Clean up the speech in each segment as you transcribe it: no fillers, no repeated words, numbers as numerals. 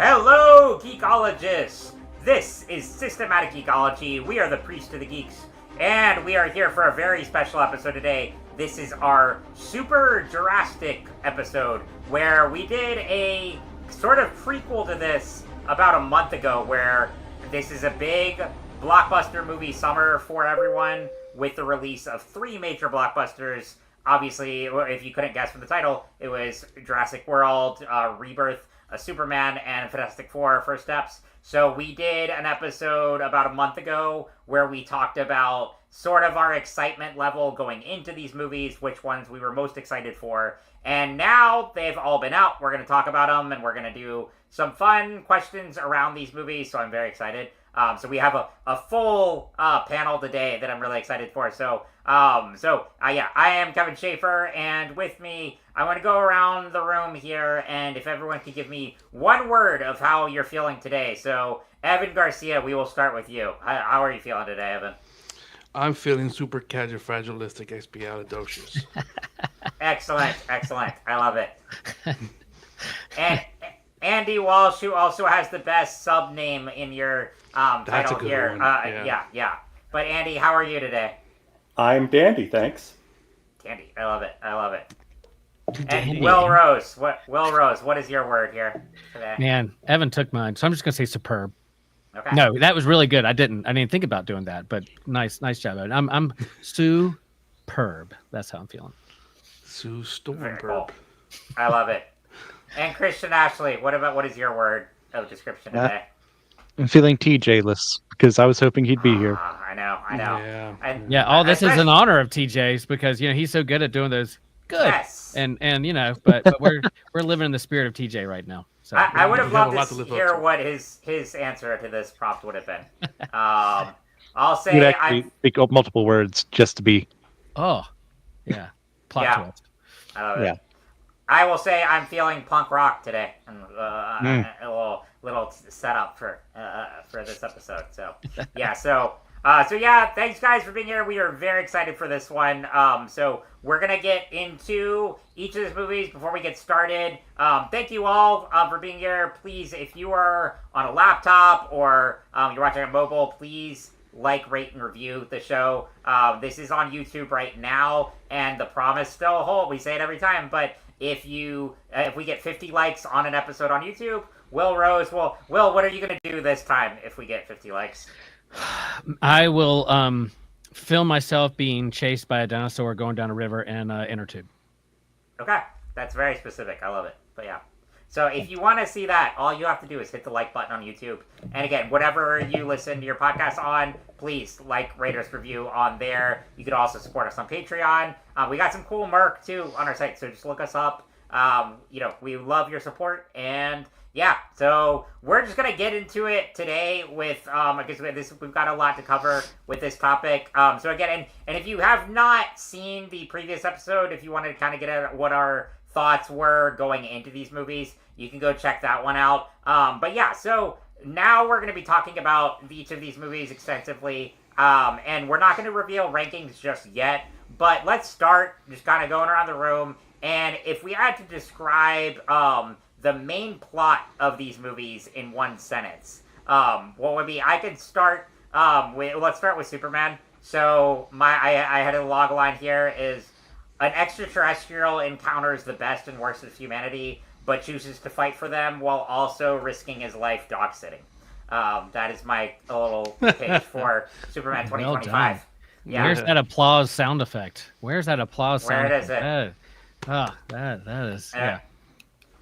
Hello, Geekologists! This is Systematic Geekology. We are the Priest of the Geeks, and we are here for a very special episode today. This is our Super Jurassic episode, where we did a sort of prequel to this about a month ago, where this is a big blockbuster movie summer for everyone, with the release of 3 major blockbusters. Obviously, if you couldn't guess from the title, it was Jurassic World, Rebirth, Superman, and Fantastic Four: First Steps. So we did an episode about a month ago where we talked about sort of our excitement level going into these movies, which ones we were most excited for. And now they've all been out. We're going to talk about them, and we're going to do some fun questions around these movies, so I'm very excited. So we have a full panel today that I'm really excited for. So I am Kevin Schaeffer, and with me, I want to go around the room here, and if everyone could give me one word of how you're feeling today. So, Evan Garcia, we will start with you. How are you feeling today, Evan? I'm feeling super califragilistic-expialidocious. Excellent. I love it. And Andy Walsh, who also has the best sub name in your title here. Yeah. But Andy, how are you today? I'm dandy, thanks. Dandy, I love it. Dandy. And Will Rose, what is your word here today? Man, Evan took mine, so I'm just gonna say superb. Okay. No, that was really good. I didn't think about doing that, but nice job, Evan. I'm superb. That's how I'm feeling. Very Stormberg. cool. I love it. And Christian Ashley, what is your word of description today? I'm feeling TJ-less because I was hoping he'd be here. I know. Yeah, all this is in honor of TJ's because he's so good at doing those. Good. Yes. And but we're living in the spirit of TJ right now. So I would have We have loved a lot to to live hear up to. what his answer to this prompt would have been. I'll You'd say actually speak up multiple words just to be. Oh, yeah. Plot Yeah. twist. I love it. Yeah. I will say I'm feeling punk rock today. A little setup for this episode. So yeah. So thanks guys for being here. We are very excited for this one. So we're gonna get into each of these movies before we get started. Thank you all for being here. Please, if you are on a laptop or you're watching on mobile, please like, rate, and review the show. This is on YouTube right now, and the promise still holds. We say it every time, but if we get 50 likes on an episode on YouTube, Will Rose, Will, what are you gonna do this time if we get 50 likes? I will film myself being chased by a dinosaur going down a river in an inner tube. Okay, that's very specific. I love it. But yeah. So if you want to see that, all you have to do is hit the like button on YouTube. And again, whatever you listen to your podcast on, please like, rate us, review on there. You could also support us on Patreon. We got some cool merch too on our site, so just look us up. We love your support, and yeah, so we're just gonna get into it today with I guess we've got a lot to cover with this topic. So again, and if you have not seen the previous episode, if you wanted to kind of get at what our thoughts were going into these movies, you can go check that one out. But yeah, so now we're going to be talking about each of these movies extensively, and we're not going to reveal rankings just yet, but let's start just kind of going around the room, and if we had to describe the main plot of these movies in one sentence, what would be? I could start let's start with Superman. So I had a log line here is: an extraterrestrial encounters the best and worst of humanity, but chooses to fight for them while also risking his life dog sitting. That is my little pitch for Superman 2025. Well, yeah. Where's that applause sound effect? Where is it? That is. Yeah.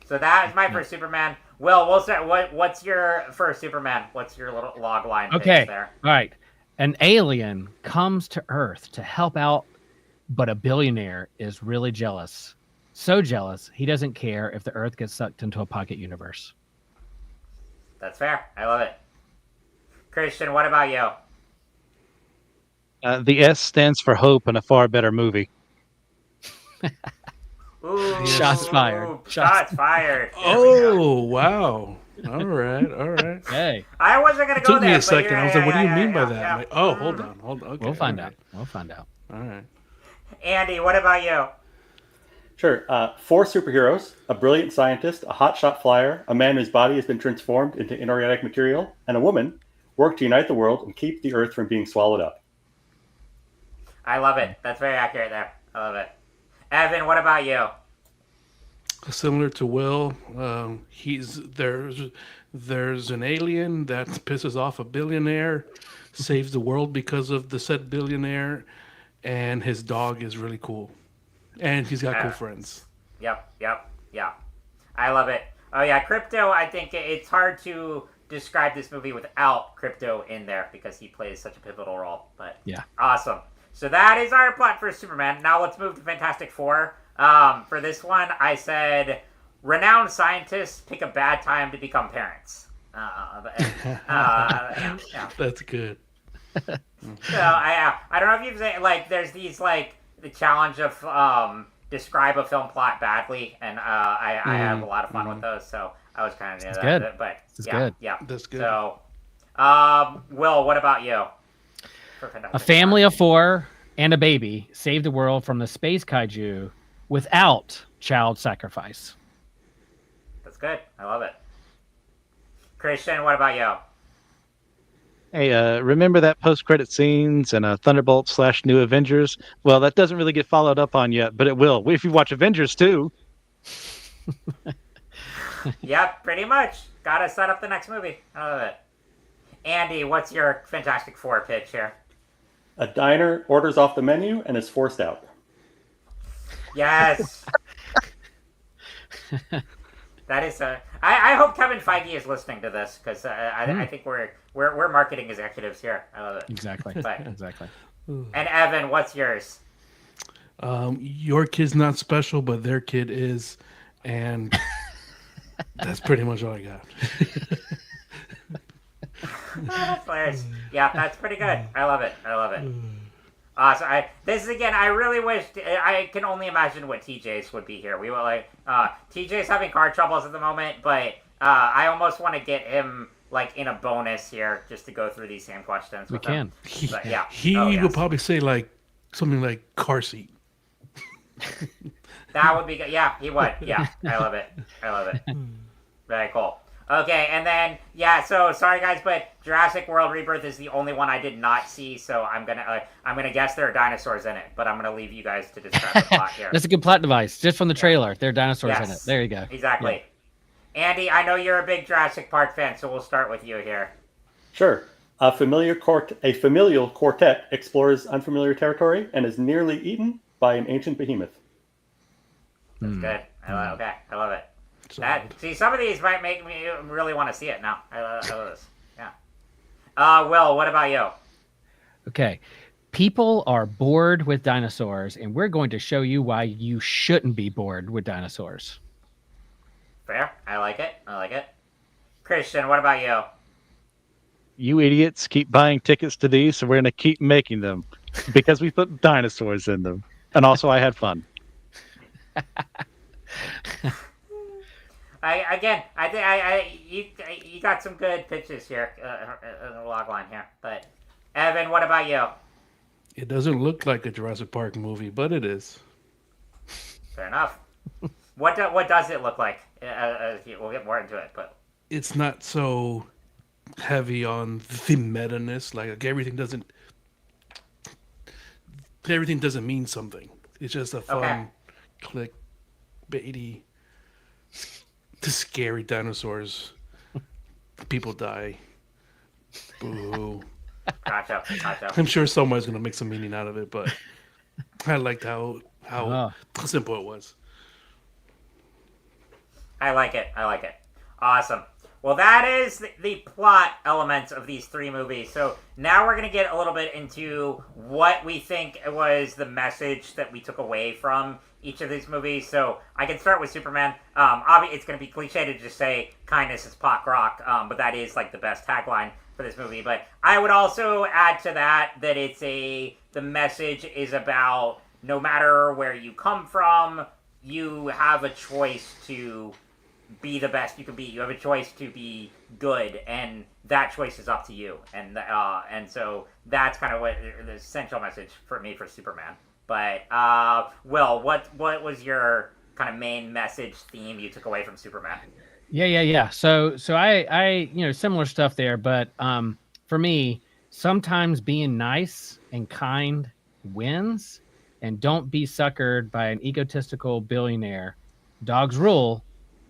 So that is my first Superman. Will, we'll start. What's your first Superman? What's your little log line pitch Okay. there? All right. An alien comes to Earth to help out, but a billionaire is really jealous. So jealous, he doesn't care if the Earth gets sucked into a pocket universe. That's fair. I love it. Christian, what about you? The S stands for hope and a far better movie. Ooh, Shots fired. Shots fired. There we go. Oh, wow. All right. Hey, I wasn't gonna It go took there. me a but second. I was like, what do you mean by that? yeah. I'm like, oh, hold on. Okay, we'll find all out. We'll find out. right. All right. Andy, what about you? Sure. Four superheroes, a brilliant scientist, a hotshot flyer, a man whose body has been transformed into inorganic material, and a woman work to unite the world and keep the Earth from being swallowed up. I love it. That's very accurate there. I love it. Evan, what about you? Similar to Will, there's an alien that pisses off a billionaire, saves the world because of the said billionaire, and his dog is really cool, and he's got cool friends. Yep. I love it. Oh yeah, Crypto. I think it's hard to describe this movie without Crypto in there because he plays such a pivotal role. But Yeah. Awesome. So that is our plot for Superman. Now let's move to Fantastic Four. For this one, I said renowned scientists pick a bad time to become parents. Yeah. That's good. So I don't know if you've seen, like, there's these, like, the challenge of describe a film plot badly, and I have a lot of fun with those, so I was kind of near that. Good. But It's yeah, good. yeah. That's good. So, Will, what about you? A family of four and a baby save the world from the space kaiju without child sacrifice. That's good. I love it. Christian, what about you? Hey, remember that post-credit scenes and Thunderbolt / New Avengers? Well, that doesn't really get followed up on yet, but it will if you watch Avengers 2. Yep, pretty much. Gotta set up the next movie. I love it. Andy, what's your Fantastic Four pitch here? A diner orders off the menu and is forced out. Yes. That is I hope Kevin Feige is listening to this because I think we're marketing executives here. I love it. Exactly. But, Exactly. and Evan, what's yours? Your kid's not special, but their kid is, and that's pretty much all I got. That's hilarious. Yeah, that's pretty good. I love it. So this is again. I really wish I can only imagine what TJ's would be here. We were like TJ's having car troubles at the moment, but I almost want to get him like in a bonus here just to go through these same questions. We can. But, yeah. He would probably say like something like car seat. That would be good. Yeah, he would. Yeah, I love it. Very cool. Okay, and then, so sorry guys, but Jurassic World Rebirth is the only one I did not see, so I'm gonna guess there are dinosaurs in it, but I'm gonna leave you guys to describe the plot here. That's a good plot device. Just from the trailer, there are dinosaurs in it. There you go. Exactly. Yeah. Andy, I know you're a big Jurassic Park fan, so we'll start with you here. Sure. A familial quartet explores unfamiliar territory and is nearly eaten by an ancient behemoth. That's good. I love it. See, some of these might make me really want to see it now. I love this. Yeah. Will, what about you? Okay. People are bored with dinosaurs, and we're going to show you why you shouldn't be bored with dinosaurs. Fair. I like it. Christian, what about you? You idiots keep buying tickets to these, so we're going to keep making them because we put dinosaurs in them. And also, I had fun. You got some good pitches here in the log line here. But Evan, what about you? It doesn't look like a Jurassic Park movie, but it is. Fair enough. What does it look like? We'll get more into it, but it's not so heavy on the meta-ness. Like everything doesn't mean something. It's just a fun, clickbaity, scary dinosaurs. People die. Boo. Gotcha. I'm sure someone's gonna make some meaning out of it, but I liked how simple it was. I like it. Awesome. Well, that is the plot elements of these three movies. So now we're going to get a little bit into what we think was the message that we took away from each of these movies. So I can start with Superman. Obviously, it's going to be cliche to just say kindness is pop rock, but that is like the best tagline for this movie. But I would also add to that the message is about no matter where you come from, you have a choice to be the best you can be. You have a choice to be good, and that choice is up to you. And so that's kind of what the essential message for me for Superman. But Will, what was your kind of main message theme you took away from Superman? Yeah. So I similar stuff there, but for me, sometimes being nice and kind wins, and don't be suckered by an egotistical billionaire. Dogs rule,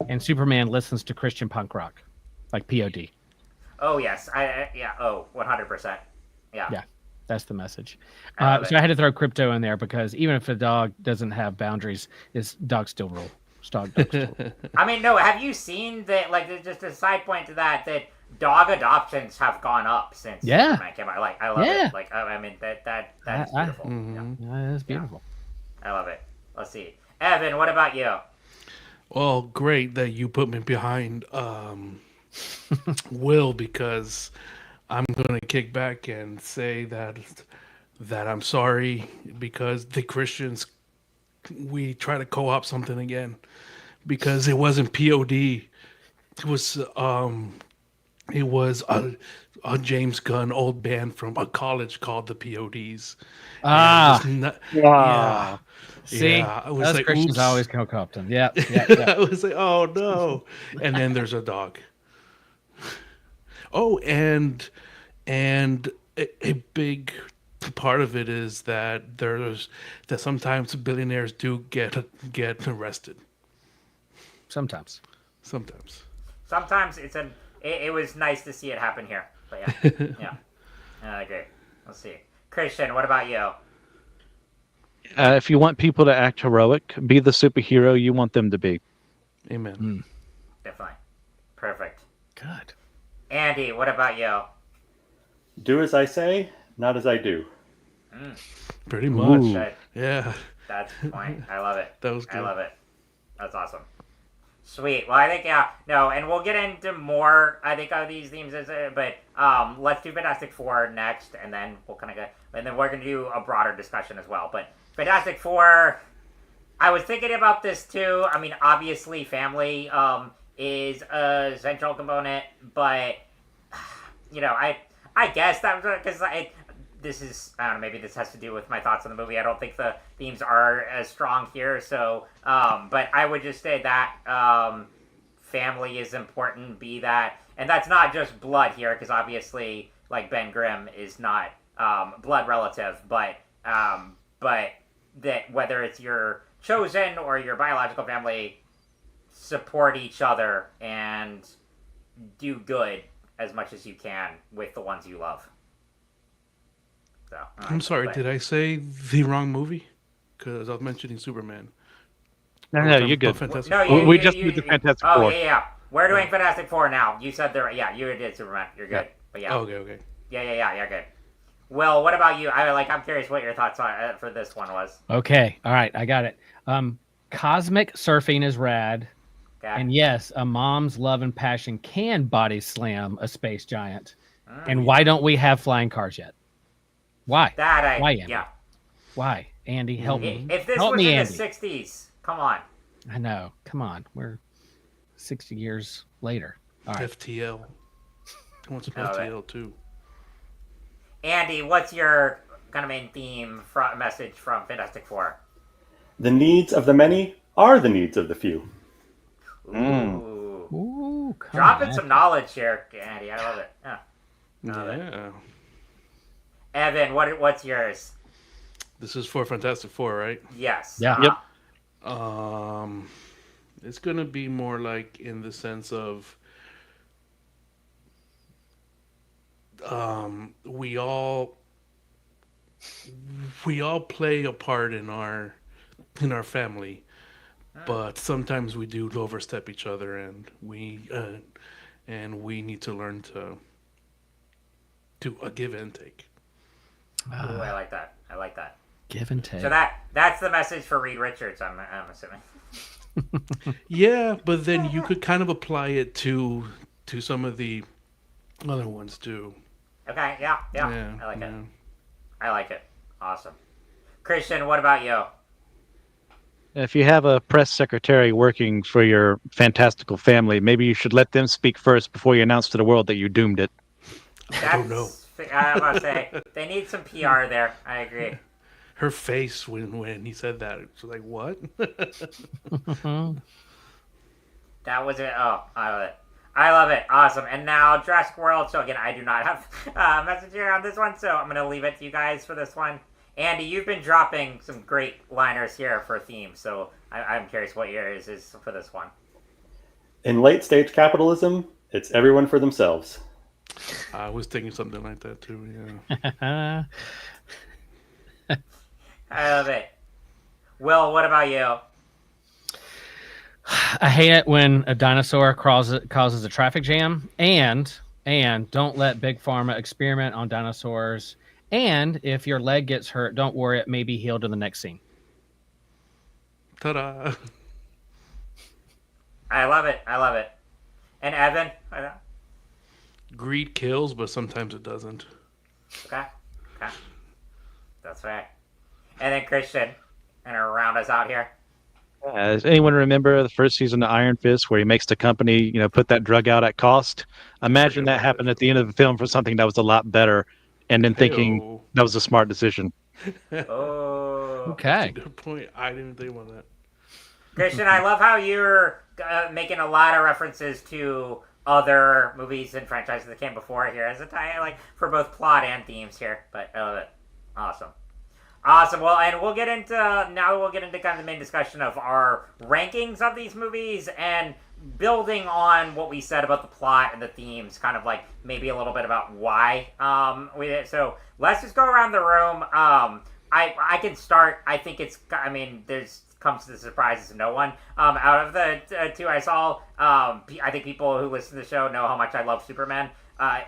and Superman listens to Christian punk rock, like POD. Oh yes, yeah. Oh, 100%. Yeah. Yeah, that's the message. I love So I had to throw crypto in there because even if a dog doesn't have boundaries, his dogs still rule. Dogs still rule. I mean, no. Have you seen that? Like, just a side point to that dog adoptions have gone up since Superman came out. Like, I love it. Like, I mean, that's beautiful. Yeah, that's beautiful. I love it. Let's see, Evan. What about you? Well, great that you put me behind Will, because I'm going to kick back and say that I'm sorry, because the Christians, we try to co-op something again, because it wasn't POD. It was a James Gunn old band from a college called the PODs. Yeah. See, I was us like, Christians oops. always co-opt them. Yeah. I was like, oh no. And then there's a dog. Oh, and a big part of it is that sometimes billionaires do get arrested. Sometimes it was nice to see it happen here. But yeah, great. Let's see, Christian. What about you? If you want people to act heroic, be the superhero you want them to be. Amen. Definitely. Perfect. Good. Andy, what about you? Do as I say, not as I do. Pretty much. Good. Yeah. That's the point. I love it. That was good. I love it. That's awesome. Sweet. Well, I think and we'll get into more. I think of these themes but let's do Fantastic Four next, and then we'll kind of go, and then we're gonna do a broader discussion as well. But Fantastic Four, I was thinking about this too. I mean, obviously, family is a central component, but I guess that was because this is, I don't know, maybe this has to do with my thoughts on the movie. I don't think the themes are as strong here. So, but I would just say that family is important, be that, and that's not just blood here, because obviously, like, Ben Grimm is not blood relative, but that whether it's your chosen or your biological family, support each other and do good as much as you can with the ones you love. So, I'm sorry, did I say the wrong movie? Because I was mentioning Superman. No, you're good. Fantastic. No, We just did the Fantastic Four. Oh, yeah. We're doing Fantastic Four now. You said you did Superman. You're good. Yeah. But yeah. Okay. Yeah, good. Will, what about you? I'm curious what your thoughts on for this one was. Okay. All right. I got it. Cosmic surfing is rad. Okay. And yes, a mom's love and passion can body slam a space giant. And why don't we have flying cars yet? Why? Why, Andy? Yeah. Why? Andy, help me. If this help was me, in Andy. the 60s, come on. I know. Come on. We're 60 years later. All right. FTL. I want some FTL too. Andy, what's your kind of main theme message from Fantastic Four? The needs of the many are the needs of the few. Ooh. Come Dropping on. some knowledge here, Andy. I love it. Yeah. Evan, what's yours? This is for Fantastic Four, right? Yes. Yeah. Yep. It's gonna be more like in the sense of we all play a part in our family, but sometimes we do overstep each other, and we need to learn to give and take. Ooh, I like that. Give and take. So that's the message for Reed Richards, I'm assuming. Yeah, but then you could kind of apply it to some of the other ones too. Okay, yeah. I like it. I like it. Awesome. Christian, what about you? If you have a press secretary working for your fantastical family, maybe you should let them speak first before you announce to the world that you doomed it. I don't know. I was about to say, they need some PR there. I agree. her face when he said that. It was like, what? That was it. Oh, I love it. I love it. Awesome. And now Jurassic World. So again, I do not have a message here on this one, so I'm going to leave it to you guys for this one. Andy, you've been dropping some great liners here for themes, so I'm curious what yours is for this one. In late stage capitalism, it's everyone for themselves. I was thinking something like that too. Uh, I love it. Will, what about you? I hate it when a dinosaur causes a traffic jam, and don't let Big Pharma experiment on dinosaurs. And if your leg gets hurt, don't worry, it may be healed in the next scene. Ta-da! I love it. I love it. And Evan? Greed kills, but sometimes it doesn't. Okay. That's right. And then Christian, and round us out here. Does anyone remember the first season of Iron Fist where he makes the company, put that drug out at cost? Imagine that happened at the end of the film for something that was a lot better, and then thinking that was a smart decision. Oh. Okay. That's a good point. I didn't think about that. Christian, I love how you're making a lot of references to other movies and franchises that came before here as a tie, like for both plot and themes here. But I love it. Awesome. Well, and we'll get into kind of the main discussion of our rankings of these movies and building on what we said about the plot and the themes, kind of like maybe a little bit about why we did it. So let's just go around the room. I can start. I think there's comes to the surprises of no one. Out of the two I saw, I think people who listen to the show know how much I love Superman.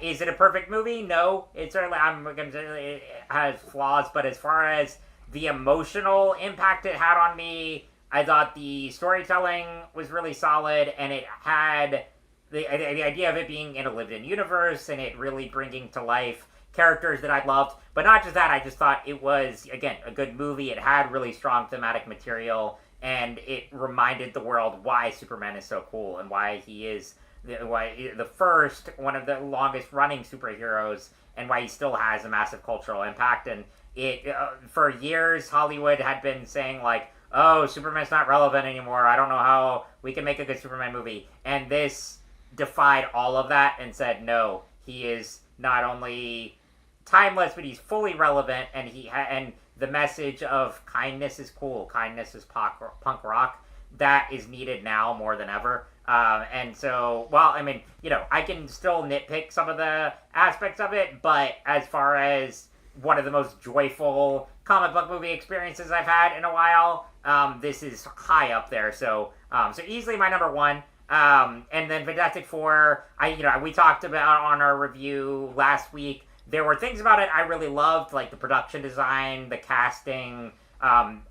Is it a perfect movie? No. It certainly, it has flaws, but as far as the emotional impact it had on me, I thought the storytelling was really solid, and it had the idea of it being in a lived-in universe, and it really bringing to life characters that I loved. But not just that, I just thought it was, again, a good movie. It had really strong thematic material, and it reminded the world why Superman is so cool and why he is the first, one of the longest running superheroes, and why he still has a massive cultural impact. And it for years Hollywood had been saying like, oh, Superman's not relevant anymore, I don't know how we can make a good Superman movie, and this defied all of that and said, no, he is not only timeless, but he's fully relevant, and and the message of kindness is cool, kindness is punk rock, that is needed now more than ever. And so, well, I can still nitpick some of the aspects of it, but as far as one of the most joyful comic book movie experiences I've had in a while, this is high up there. So easily my number one. And then Fantastic Four, we talked about on our review last week. There were things about it I really loved, like the production design, the casting.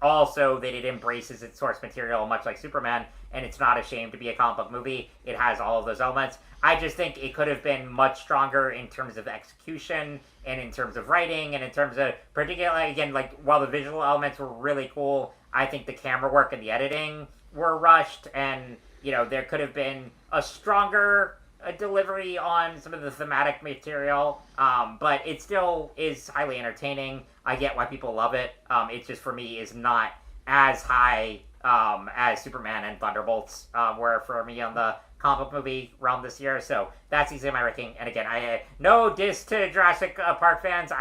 Also, that it embraces its source material, much like Superman, and it's not ashamed to be a comic book movie. It has all of those elements. I just think it could have been much stronger in terms of execution and in terms of writing and in terms of, particularly, again, like, while the visual elements were really cool, I think the camera work and the editing were rushed, and, there could have been a stronger delivery on some of the thematic material, but it still is highly entertaining. I get why people love it. It just, for me, is not as high as Superman and Thunderbolts were for me on the comic book movie realm this year. So that's easily my ranking. And again, I no diss to Jurassic Park fans.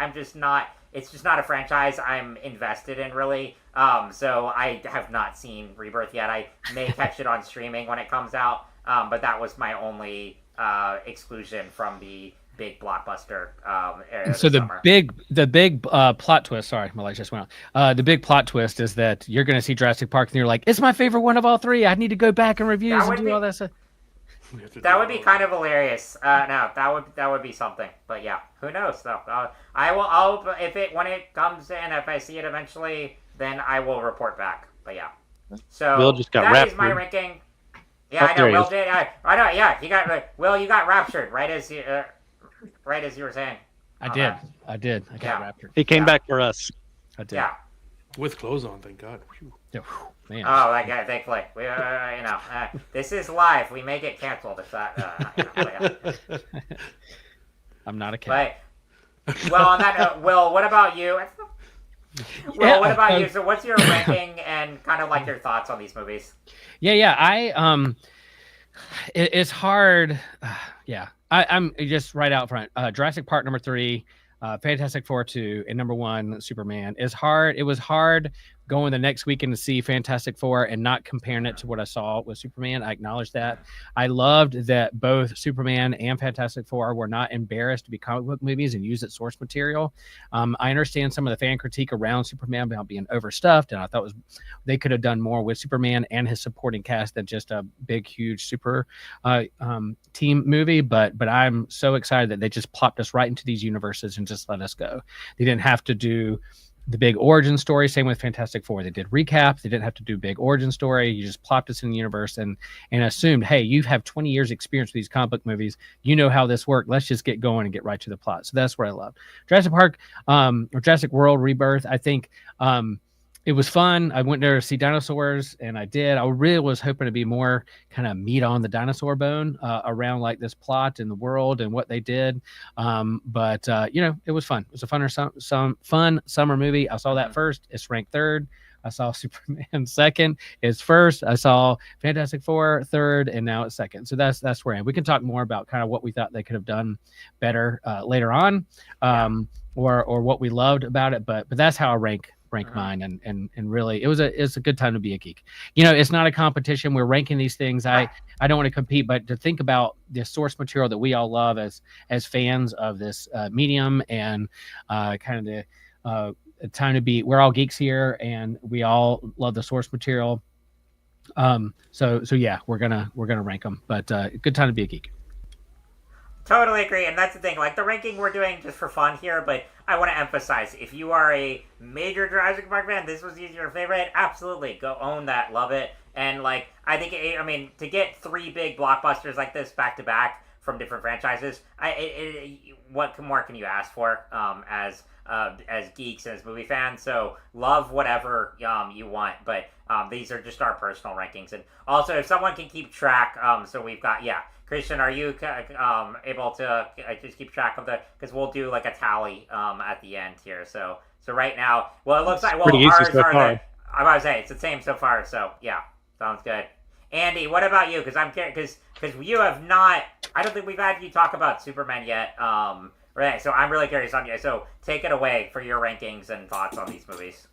It's just not a franchise I'm invested in, really. So I have not seen Rebirth yet. I may catch it on streaming when it comes out. But that was my only exclusion from the big blockbuster area. So the big plot twist. Sorry, my light just went out. The big plot twist is that you're going to see Jurassic Park and you're like, it's my favorite one of all three. I need to go back and reviews and do all that stuff. That would be kind of hilarious. No, that would be something. But yeah, who knows though? I'll when it comes in, if I see it eventually, then I will report back. But yeah, so Will just got that raptured. is my ranking. Yeah, I know. Will did. I know. Yeah, you got raptured right as you were saying. I did. I got raptured. He came back for us. I did. Yeah. With clothes on, thank God. Yeah, man. Oh, that guy, thankfully. We, this is live. We may get canceled if that. I'm not a cat. But, well, on that note, Will, what about you? Well, what about you? So what's your ranking and kind of like your thoughts on these movies? Yeah. It's hard. I'm just right out front. Jurassic Park number 3, Fantastic Four 2, and number 1 Superman is hard. It was hard going the next weekend to see Fantastic Four and not comparing it to what I saw with Superman. I acknowledge that. I loved that both Superman and Fantastic Four were not embarrassed to be comic book movies and use it source material. I understand some of the fan critique around Superman about being overstuffed, and I thought they could have done more with Superman and his supporting cast than just a big, huge super team movie. But I'm so excited that they just plopped us right into these universes and just let us go. They didn't have to do the big origin story. Same with Fantastic Four. They did recaps. They didn't have to do big origin story. You just plopped us in the universe and assumed, hey, you have 20 years experience with these comic book movies. You know how this works. Let's just get going and get right to the plot. So that's what I love. Jurassic Park, or Jurassic World Rebirth, I think it was fun. I went there to see dinosaurs, and I did. I really was hoping to be more kind of meat on the dinosaur bone around like this plot and the world and what they did. But it was fun. It was a fun summer movie. I saw that first. It's ranked 3rd. I saw Superman 2nd. It's 1st. I saw Fantastic Four 3rd, and now it's 2nd. So that's where I am. We can talk more about kind of what we thought they could have done better later on, or what we loved about it. But that's how I rank mine, and really it's a good time to be a geek. It's not a competition. We're ranking these things. I don't want to compete, but to think about the source material that we all love as fans of this medium, and kind of the time to be. We're all geeks here, and we all love the source material. So yeah, we're gonna rank them, but good time to be a geek. Totally agree, and that's the thing. Like, the ranking we're doing just for fun here, but I want to emphasize, if you are a major Jurassic Park fan, this was your favorite, absolutely, go own that, love it. And, like, I think, to get 3 big blockbusters like this back-to-back from different franchises, what more can you ask for as geeks and as movie fans? So, love whatever you want, but these are just our personal rankings. And also, if someone can keep track, so we've got, Christian, are you able to just keep track of because we'll do like a tally at the end here. So right now, well, it looks like ours so are far. I'm about to say it's the same so far. So yeah, sounds good. Andy, what about you? Because I'm curious because you have not. I don't think we've had you talk about Superman yet. Right. So I'm really curious on you. So take it away for your rankings and thoughts on these movies.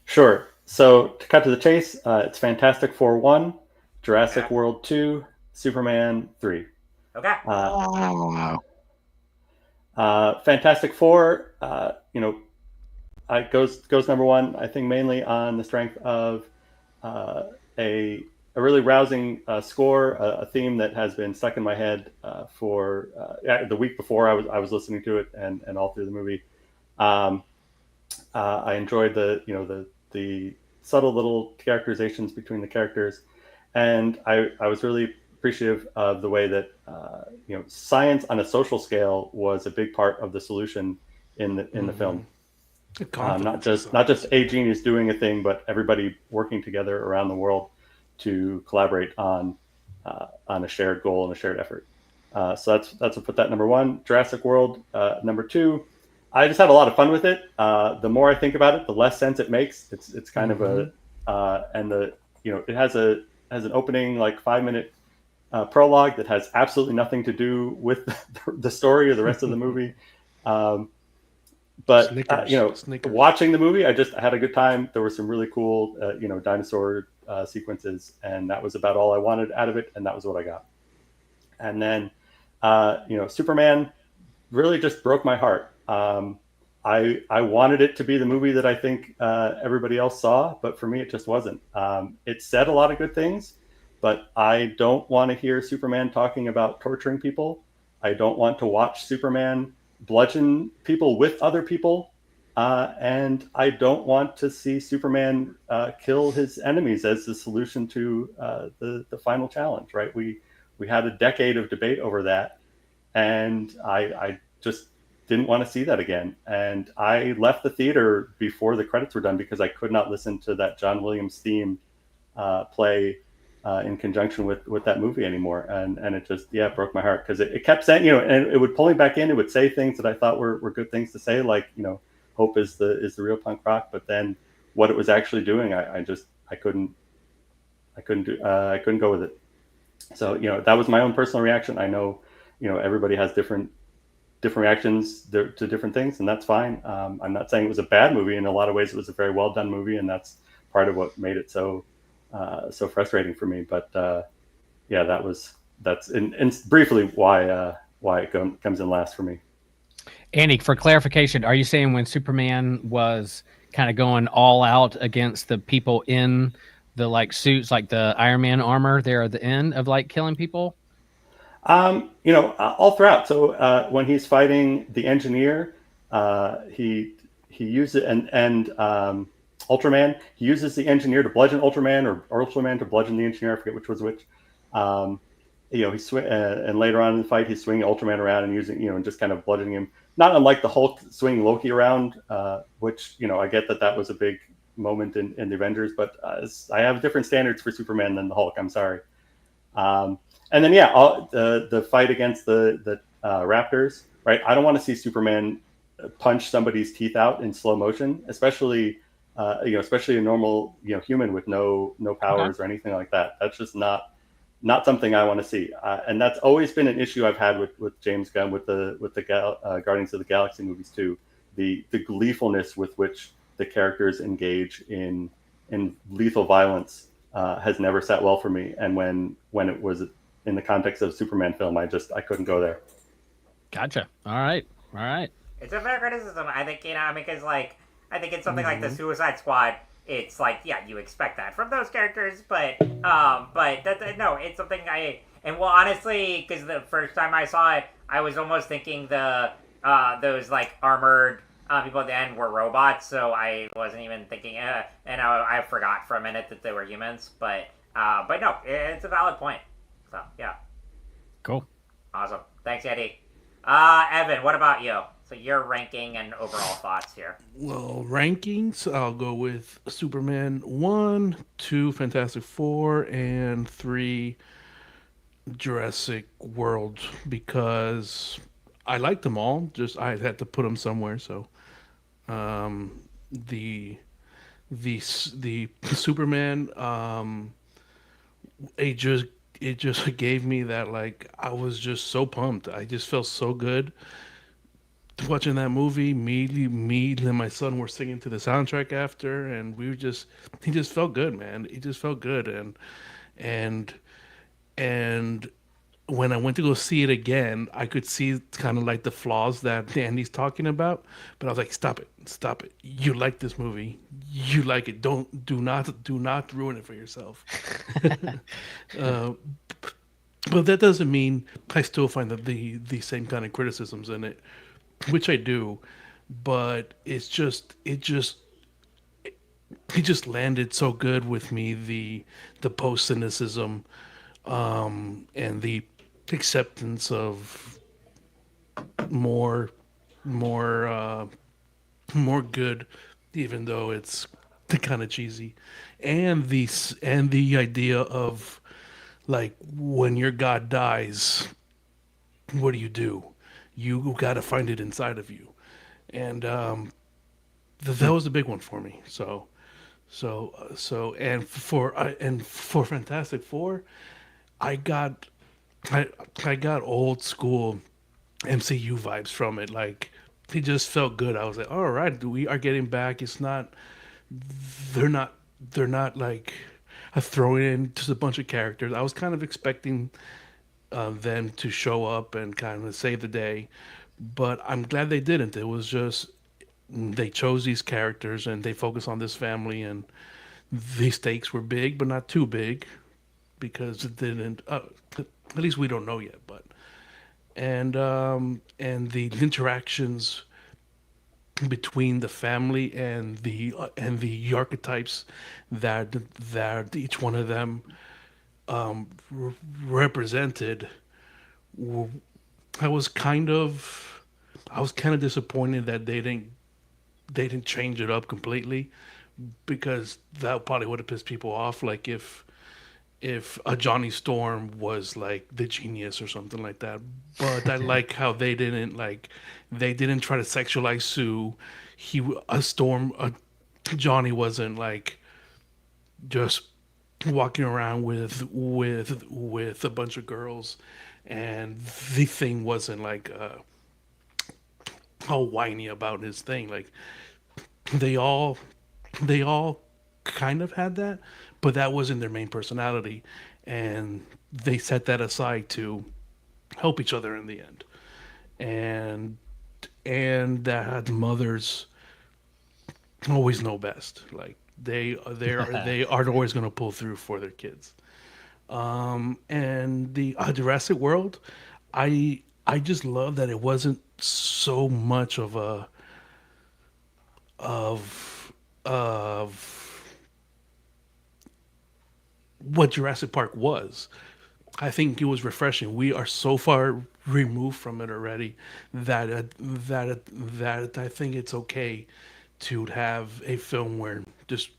Sure. So to cut to the chase, it's Fantastic Four 1, Jurassic World 2. Superman 3. Okay. Wow. Fantastic Four, goes number 1. I think mainly on the strength of a really rousing score, a theme that has been stuck in my head for the week before I was listening to it and all through the movie. I enjoyed the subtle little characterizations between the characters, and I was really appreciative of the way that science on a social scale was a big part of the solution in the film. Not just a genius doing a thing, but everybody working together around the world to collaborate on a shared goal and a shared effort. So that's what put that number 1. Jurassic World number 2. I just had a lot of fun with it. The more I think about it, the less sense it makes. It's kind of it has an opening like 5-minute prologue that has absolutely nothing to do with the story or the rest of the movie. But watching the movie, I had a good time. There were some really cool, dinosaur sequences, and that was about all I wanted out of it, and that was what I got. And then, Superman really just broke my heart. I wanted it to be the movie that I think everybody else saw, but for me, it just wasn't. It said a lot of good things, but I don't want to hear Superman talking about torturing people. I don't want to watch Superman bludgeon people with other people. And I don't want to see Superman kill his enemies as the solution to the final challenge, right? We had a decade of debate over that, and I just didn't want to see that again. And I left the theater before the credits were done because I could not listen to that John Williams theme play in conjunction with that movie anymore. And it just, broke my heart because it kept saying, and it would pull me back in. It would say things that I thought were good things to say, like, Hope is the real punk rock. But then what it was actually doing, I couldn't go with it. So that was my own personal reaction. I know everybody has different reactions to different things, and that's fine. I'm not saying it was a bad movie. In a lot of ways, it was a very well done movie, and that's part of what made it so frustrating for me. But yeah, that's briefly why it comes in last for me. Andy, for clarification, are you saying when Superman was kind of going all out against the people in the like suits, like the Iron Man armor there at the end of like killing people? All throughout. So when he's fighting the engineer, he uses and Ultraman. He uses the engineer to bludgeon Ultraman, or Ultraman to bludgeon the engineer. I forget which was which. And later on in the fight, he's swinging Ultraman around and using and just kind of bludgeoning him. Not unlike the Hulk swinging Loki around, which I get that was a big moment in the Avengers, but I have different standards for Superman than the Hulk. I'm sorry. And then the fight against the Raptors, right? I don't want to see Superman punch somebody's teeth out in slow motion, especially a normal human with no powers or anything like that. That's just not something I want to see. And that's always been an issue I've had with James Gunn with the Guardians of the Galaxy movies too. The gleefulness with which the characters engage in lethal violence has never sat well for me. And when it was in the context of a Superman film, I couldn't go there. Gotcha. All right. It's a fair criticism. I think, because I think it's something like the Suicide Squad. It's like, yeah, you expect that from those characters, but no, it's something honestly, because the first time I saw it, I was almost thinking those like armored people at the end were robots, so I wasn't even thinking, and I forgot for a minute that they were humans, but no, it's a valid point. So yeah, cool, awesome, thanks, Eddie. Evan, what about you? So your ranking and overall thoughts here. Well, rankings, I'll go with Superman 1, 2, Fantastic Four, and 3, Jurassic World, because I liked them all. Just I had to put them somewhere. So, the Superman, it just gave me that, like, I was just so pumped. I just felt so good watching that movie. Me and my son were singing to the soundtrack after, and he just felt good, man. He just felt good, and when I went to go see it again, I could see kind of like the flaws that Andy's talking about, but I was like, stop it. You like this movie. You like it. Do not ruin it for yourself. But that doesn't mean I still find that the same kind of criticisms in it, which I do, but it just landed so good with me, the post cynicism, and the acceptance of more good, even though it's kind of cheesy, and the idea of, like, when your god dies, what do? You got to find it inside of you, and that was a big one for me. So and for Fantastic Four, I got old school MCU vibes from it. Like, it just felt good. I was like, all right, we are getting back. It's not, they're not like throwing in just a bunch of characters. I was kind of expecting them to show up and kind of save the day, but I'm glad they didn't. It was just, they chose these characters and they focused on this family, and the stakes were big, but not too big, because it didn't. At least we don't know yet. But and the interactions between the family and the archetypes that each one of them represented. I was kind of disappointed that they didn't change it up completely, because that probably would have pissed people off. Like if a Johnny Storm was like the genius or something like that. But I like how they didn't try to sexualize Sue. Johnny wasn't like just walking around with a bunch of girls, and the thing wasn't like all whiny about his thing. Like they all kind of had that, but that wasn't their main personality, and they set that aside to help each other in the end. And that mothers always know best. Like they are always going to pull through for their kids. And the Jurassic World, I just love that it wasn't so much of a of what Jurassic Park was. I think it was refreshing. We are so far removed from it already that I think it's okay to have a film where just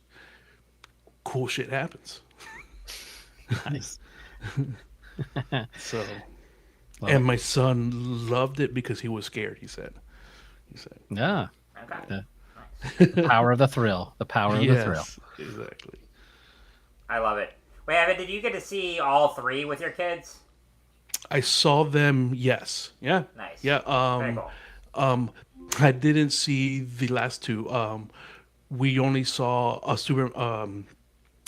cool shit happens. Nice. So, and my son loved it because he was scared. He said, Yeah. Okay. The power of the thrill. The power of the thrill. Exactly. I love it. Wait, Evan, did you get to see all three with your kids? I saw them. Yes. Yeah. Nice. Yeah. Very cool. I didn't see the last two. We only saw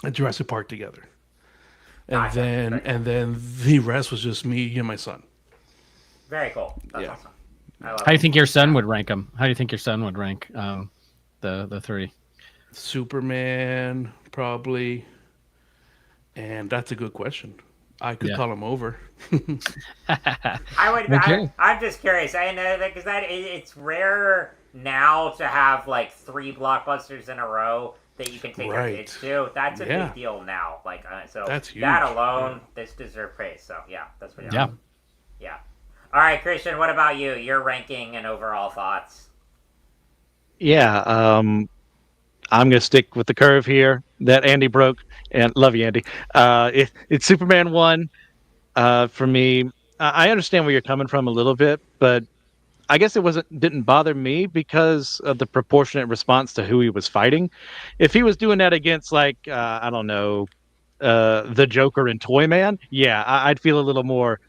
a Jurassic Park together, and Gotcha. and then the rest was just me and my son. Very cool. That's Yeah. awesome. I love How do you it. think your son would rank them? How do you think your son would rank the three? Superman, probably. And that's a good question. I could Yeah. call him over. I would. Okay. I'm just curious. I know that because it's rare now to have like 3 blockbusters in a row that you can take your Right. kids to. That's a Yeah. big deal now. Like so, That's huge. that alone, this deserves praise. So yeah, that's what. Yeah. Yeah. All right, Christian. What about you? Your ranking and overall thoughts. Yeah, I'm gonna stick with the curve here that Andy broke, and love you, Andy. It's Superman 1 for me. I understand where you're coming from a little bit, but I guess didn't bother me because of the proportionate response to who he was fighting. If he was doing that against like I don't know, the Joker and Toyman, yeah, I'd feel a little more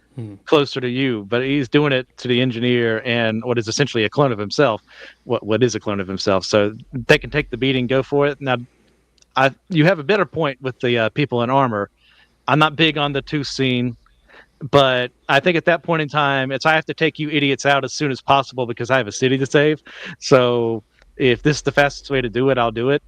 closer to you. But he's doing it to the engineer and what is essentially a clone of himself. What is a clone of himself? So they can take the beating, go for it. Now, you have a better point with the people in armor. I'm not big on the two scene. But I think at that point in time, I have to take you idiots out as soon as possible because I have a city to save. So if this is the fastest way to do it, I'll do it.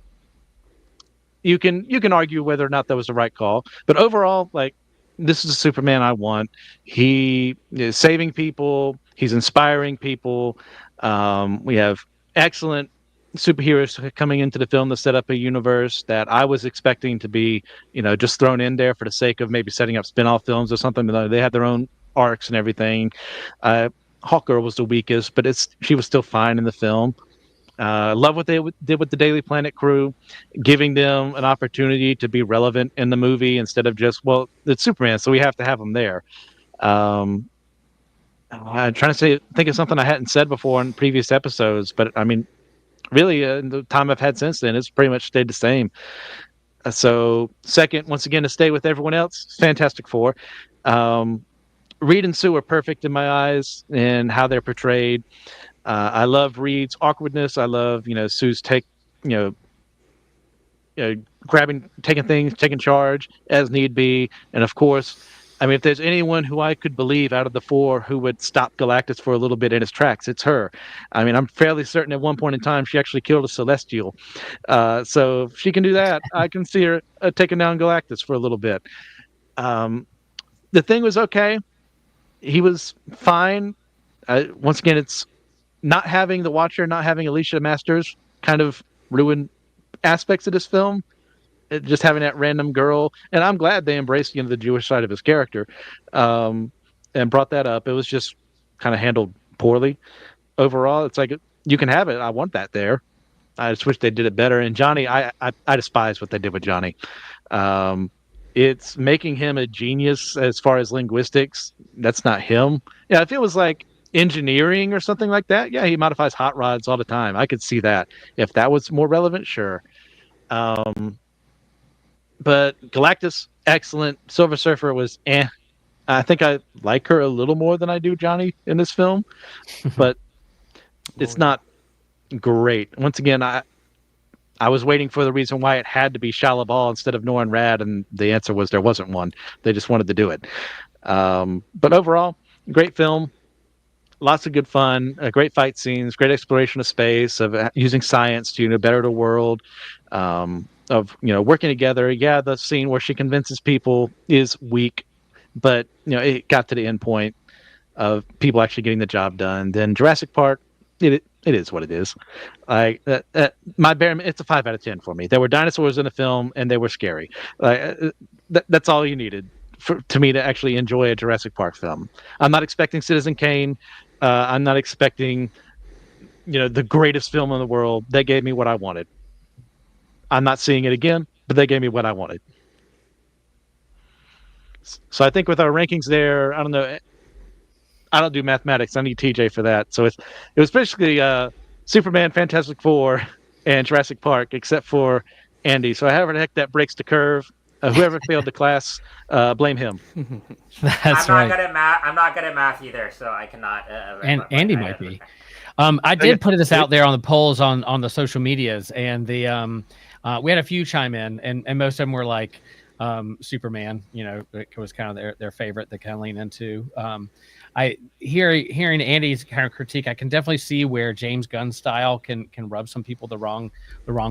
You can argue whether or not that was the right call, but overall, like, this is the Superman I want. He is saving people. He's inspiring people. We have excellent superheroes coming into the film to set up a universe that I was expecting to be, just thrown in there for the sake of maybe setting up spin-off films or something. They had their own arcs and everything. Hawkgirl was the weakest, but she was still fine in the film. Love what they did with the Daily Planet crew, giving them an opportunity to be relevant in the movie instead of just, well, it's Superman, so we have to have him there. I'm trying to think of something I hadn't said before in previous episodes, but I mean, really, in the time I've had since then, it's pretty much stayed the same. So, second, once again, to stay with everyone else, Fantastic Four. Reed and Sue are perfect in my eyes in how they're portrayed. I love Reed's awkwardness. I love, Sue's taking things, taking charge as need be. And of course, I mean, if there's anyone who I could believe out of the 4 who would stop Galactus for a little bit in his tracks, it's her. I mean, I'm fairly certain at one point in time she actually killed a Celestial. So if she can do that, I can see her taking down Galactus for a little bit. The thing was okay. He was fine. Once again, it's not having the Watcher, not having Alicia Masters kind of ruined aspects of this film. Just having that random girl, and I'm glad they embraced the Jewish side of his character, and brought that up. It was just kind of handled poorly. Overall, it's like, you can have it. I want that there. I just wish they did it better. And Johnny, I despise what they did with Johnny. It's making him a genius as far as linguistics. That's not him. Yeah, if it was like engineering or something like that, yeah, he modifies hot rods all the time. I could see that. If that was more relevant, sure. But Galactus, excellent. Silver Surfer was I think I like her a little more than I do Johnny in this film, but it's not great. Once again, I was waiting for the reason why it had to be Shia LaBeouf instead of Norrin Rad, and the answer was there wasn't one. They just wanted to do it. But overall, great film. Lots of good fun, great fight scenes, great exploration of space, of using science to better the world, of working together. Yeah, the scene where she convinces people is weak, but it got to the end point of people actually getting the job done. Then Jurassic Park, it is what it is. It's a 5 out of 10 for me. There were dinosaurs in the film, and they were scary. That's all you needed to me to actually enjoy a Jurassic Park film. I'm not expecting Citizen Kane. I'm not expecting, the greatest film in the world. They gave me what I wanted. I'm not seeing it again, but they gave me what I wanted. So I think with our rankings there, I don't know. I don't do mathematics. I need TJ for that. So it was basically Superman, Fantastic Four, and Jurassic Park, except for Andy. So however the heck that breaks the curve, whoever failed the class, blame him. That's I'm right. I'm not good at math either, so I cannot. And Andy might be. I did put this out there on the polls on the social medias, and the we had a few chime in, and most of them were like Superman. It was kind of their favorite. They kind of lean into. Hearing Andy's kind of critique, I can definitely see where James Gunn's style can rub some people the wrong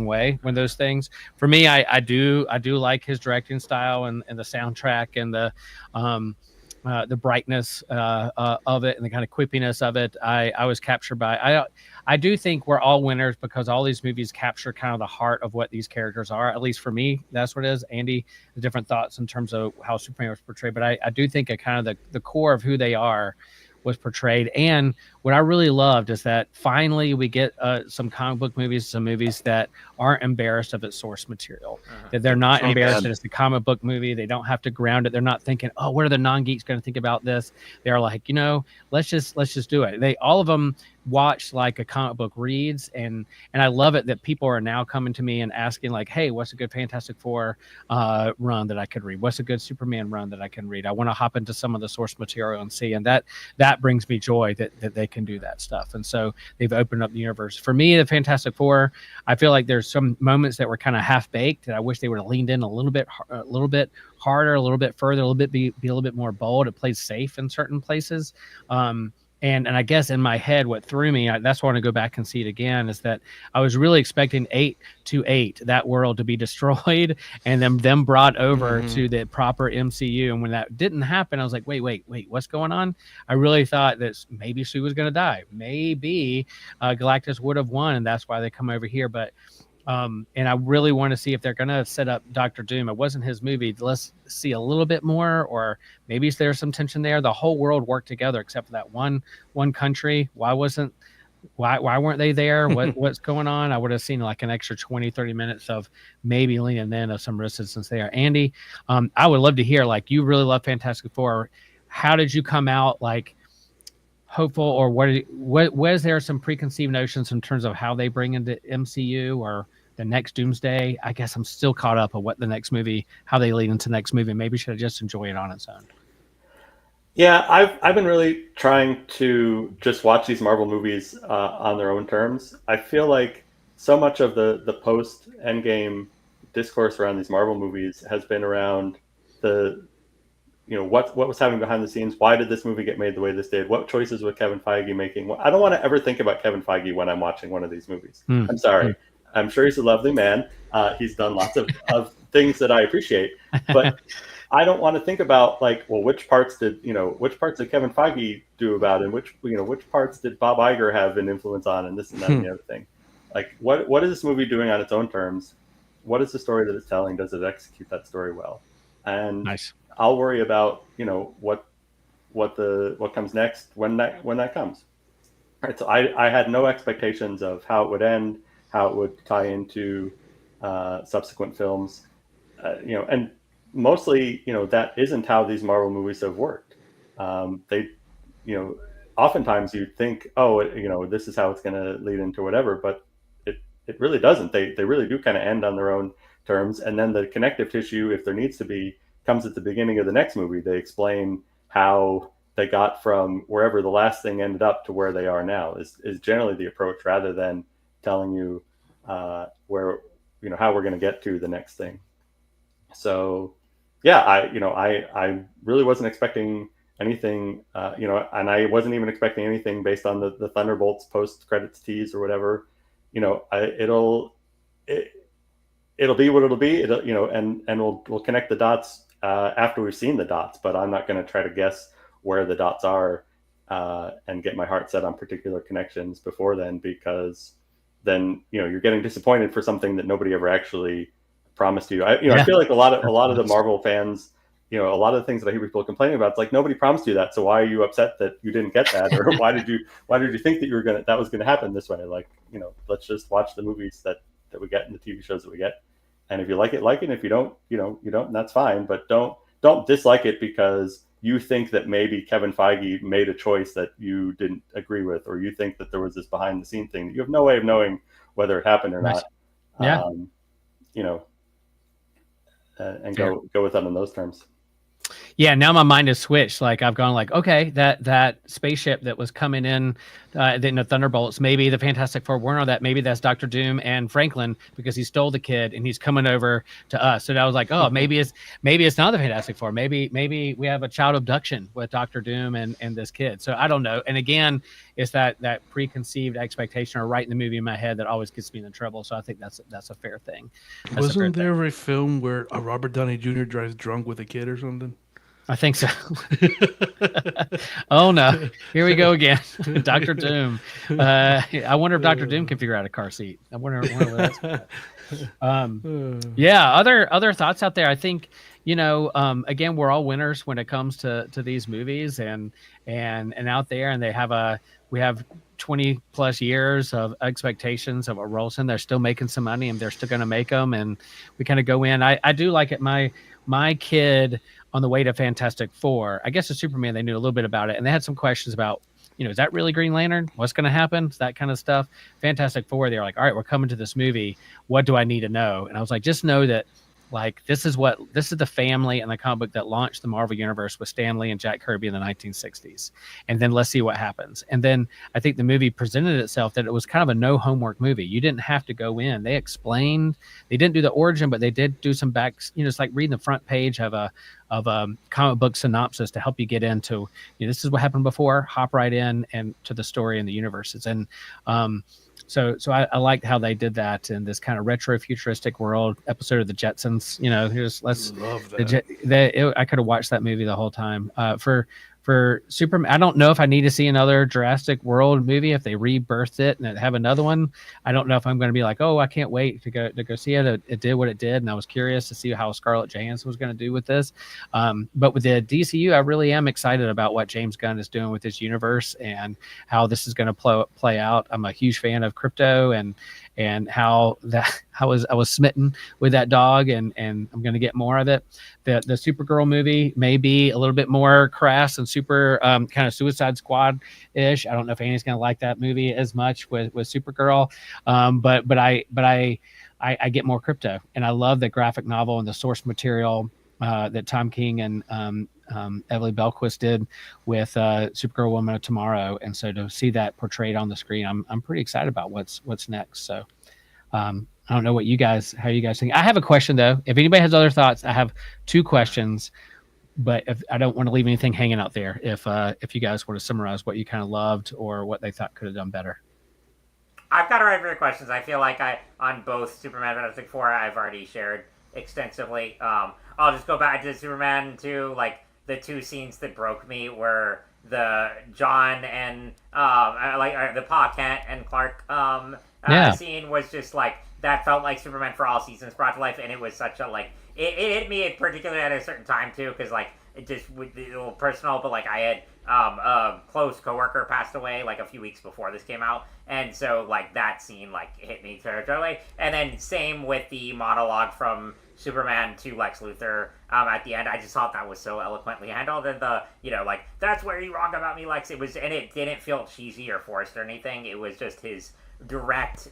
way when those things. For me, I do like his directing style and the soundtrack and the brightness of it and the kind of quippiness of it. I was captured by. I do think we're all winners because all these movies capture kind of the heart of what these characters are. At least for me, that's what it is. Andy, the different thoughts in terms of how Superman was portrayed, but I do think a kind of the core of who they are was portrayed. And what I really loved is that finally we get some comic book movies, some movies that aren't embarrassed of its source material, that they're not embarrassed that it's a comic book movie. They don't have to ground it. They're not thinking, oh, what are the non-geeks going to think about this? They're like, let's just do it. All of them watch like a comic book reads, and I love it that people are now coming to me and asking like, hey, what's a good Fantastic Four run that I could read? What's a good Superman run that I can read? I want to hop into some of the source material and see, and that brings me joy that they can do that stuff. And so they've opened up the universe. For me, the Fantastic Four, I feel like there's some moments that were kind of half baked that I wish they would have leaned in a little bit harder, a little bit further, a little bit be a little bit more bold. It plays safe in certain places. And I guess in my head, what threw me, that's why I want to go back and see it again, is that I was really expecting 828, that world to be destroyed and then them brought over to the proper MCU. And when that didn't happen, I was like, wait, what's going on? I really thought that maybe Sue was going to die. Maybe Galactus would have won, and that's why they come over here. But and I really want to see if they're going to set up Dr. Doom. It wasn't his movie. Let's see a little bit more, or maybe there's some tension there. The whole world worked together except for that one country. Why weren't they there? What's going on? I would have seen like an extra 20-30 minutes of maybe leaning in of some resistance there. Andy, I would love to hear, like, you really love Fantastic Four. How did you come out like hopeful, or was there some preconceived notions in terms of how they bring into MCU or the next Doomsday? I guess I'm still caught up on what the next movie, how they lead into the next movie. Maybe should I just enjoy it on its own? Yeah, I've been really trying to just watch these Marvel movies on their own terms. I feel like so much of the post Endgame discourse around these Marvel movies has been around what was happening behind the scenes. Why did this movie get made the way this did? What choices was Kevin Feige making? I don't want to ever think about Kevin Feige when I'm watching one of these movies. I'm sorry. I'm sure he's a lovely man. He's done lots of things that I appreciate, but I don't want to think about like, well, which parts did Kevin Feige do about, and which parts did Bob Iger have an influence on, and this and that and the other thing. Like, what is this movie doing on its own terms? What is the story that it's telling? Does it execute that story well? And nice. I'll worry about what comes next when that comes. All right, so I had no expectations of how it would end, how it would tie into subsequent films, and mostly that isn't how these Marvel movies have worked. They oftentimes you think, oh, this is how it's going to lead into whatever, but it really doesn't. They really do kind of end on their own terms, and then the connective tissue, if there needs to be, comes at the beginning of the next movie. They explain how they got from wherever the last thing ended up to where they are now. Is generally the approach, rather than telling you where how we're going to get to the next thing. So yeah, I really wasn't expecting anything, and I wasn't even expecting anything based on the Thunderbolts post credits tease or whatever. It'll be what it'll be. And we'll connect the dots after we've seen the dots. But I'm not going to try to guess where the dots are and get my heart set on particular connections before then, because then you're getting disappointed for something that nobody ever actually promised you. I feel like a lot of the Marvel fans, a lot of the things that I hear people complaining about, it's like, nobody promised you that, so why are you upset that you didn't get that? Or why did you think that that was gonna happen this way? Like, let's just watch the movies that we get and the TV shows that we get. And if you like it, and if you don't, you don't, and that's fine. But don't dislike it because you think that maybe Kevin Feige made a choice that you didn't agree with, or you think that there was this behind the scene thing that you have no way of knowing whether it happened or not. Yeah. And go with that in those terms. Yeah, now my mind has switched. Like, I've gone like, okay, that spaceship that was coming in the Thunderbolts, maybe the Fantastic Four weren't on that. Maybe that's Dr. Doom and Franklin, because he stole the kid and he's coming over to us. So I was like, oh, maybe it's not the Fantastic Four. Maybe we have a child abduction with Dr. Doom and this kid. So I don't know. And again, it's that preconceived expectation or writing the movie in my head that always gets me in trouble. So I think that's a fair thing. Wasn't there a film where Robert Downey Jr. drives drunk with a kid or something? I think so. Oh no! Here we go again, Dr. Doom. I wonder if Dr. Doom can figure out a car seat. I wonder where that's. Yeah. Other thoughts out there. I think again, we're all winners when it comes to these movies and out there, and we have 20 plus years of expectations of what rolls in. They're still making some money, and they're still going to make them, and we kind of go in. I do like it. My kid, on the way to Fantastic Four, I guess the Superman, they knew a little bit about it, and they had some questions about, is that really Green Lantern? What's going to happen? That kind of stuff. Fantastic Four, they're like, all right, we're coming to this movie. What do I need to know? And I was like, just know that, like, this is the family and the comic book that launched the Marvel Universe with Stan Lee and Jack Kirby in the 1960s. And then let's see what happens. And then I think the movie presented itself that it was kind of a no homework movie. You didn't have to go in. They explained, they didn't do the origin, but they did do some it's like reading the front page of a comic book synopsis to help you get into, this is what happened before, hop right in and to the story and the universes. And, So I liked how they did that in this kind of retro futuristic world episode of the Jetsons. Love that. I could have watched that movie the whole time. For Superman, I don't know if I need to see another Jurassic World movie. If they rebirthed it and have another one, I don't know if I'm going to be like, oh, I can't wait to go see it. It did what it did, and I was curious to see how Scarlett Johansson was going to do with this. But with the DCU, I really am excited about what James Gunn is doing with this universe and how this is going to play out. I'm a huge fan of Crypto and how I was smitten with that dog, and I'm going to get more of it. The Supergirl movie may be a little bit more crass and super kind of Suicide Squad ish. I don't know if Andy's going to like that movie as much with Supergirl, but I get more Crypto, and I love the graphic novel and the source material that Tom King and Emily Belquist did with Supergirl Woman of Tomorrow, and so to see that portrayed on the screen, I'm pretty excited about what's next. So I don't know how you guys think. I have a question though. If anybody has other thoughts, I have two questions, but if I don't want to leave anything hanging out there, if you guys want to summarize what you kind of loved or what they thought could have done better. I've got a right for your questions. I feel like on both Superman and Fantastic Four, I've already shared extensively. I'll just go back to Superman 2. Like, the two scenes that broke me were the John and the Pa Kent and Clark scene was just like, that felt like Superman for All Seasons brought to life, and it was such a, like, it hit me particularly at a certain time too, because like, it just was a little personal, but like, I had a close coworker passed away like a few weeks before this came out, and so like that scene like hit me territorially. And then same with the monologue from Superman to Lex Luthor at the end. I just thought that was so eloquently handled, and the like that's where you wrong about me, Lex. It was, and it didn't feel cheesy or forced or anything. It was just his direct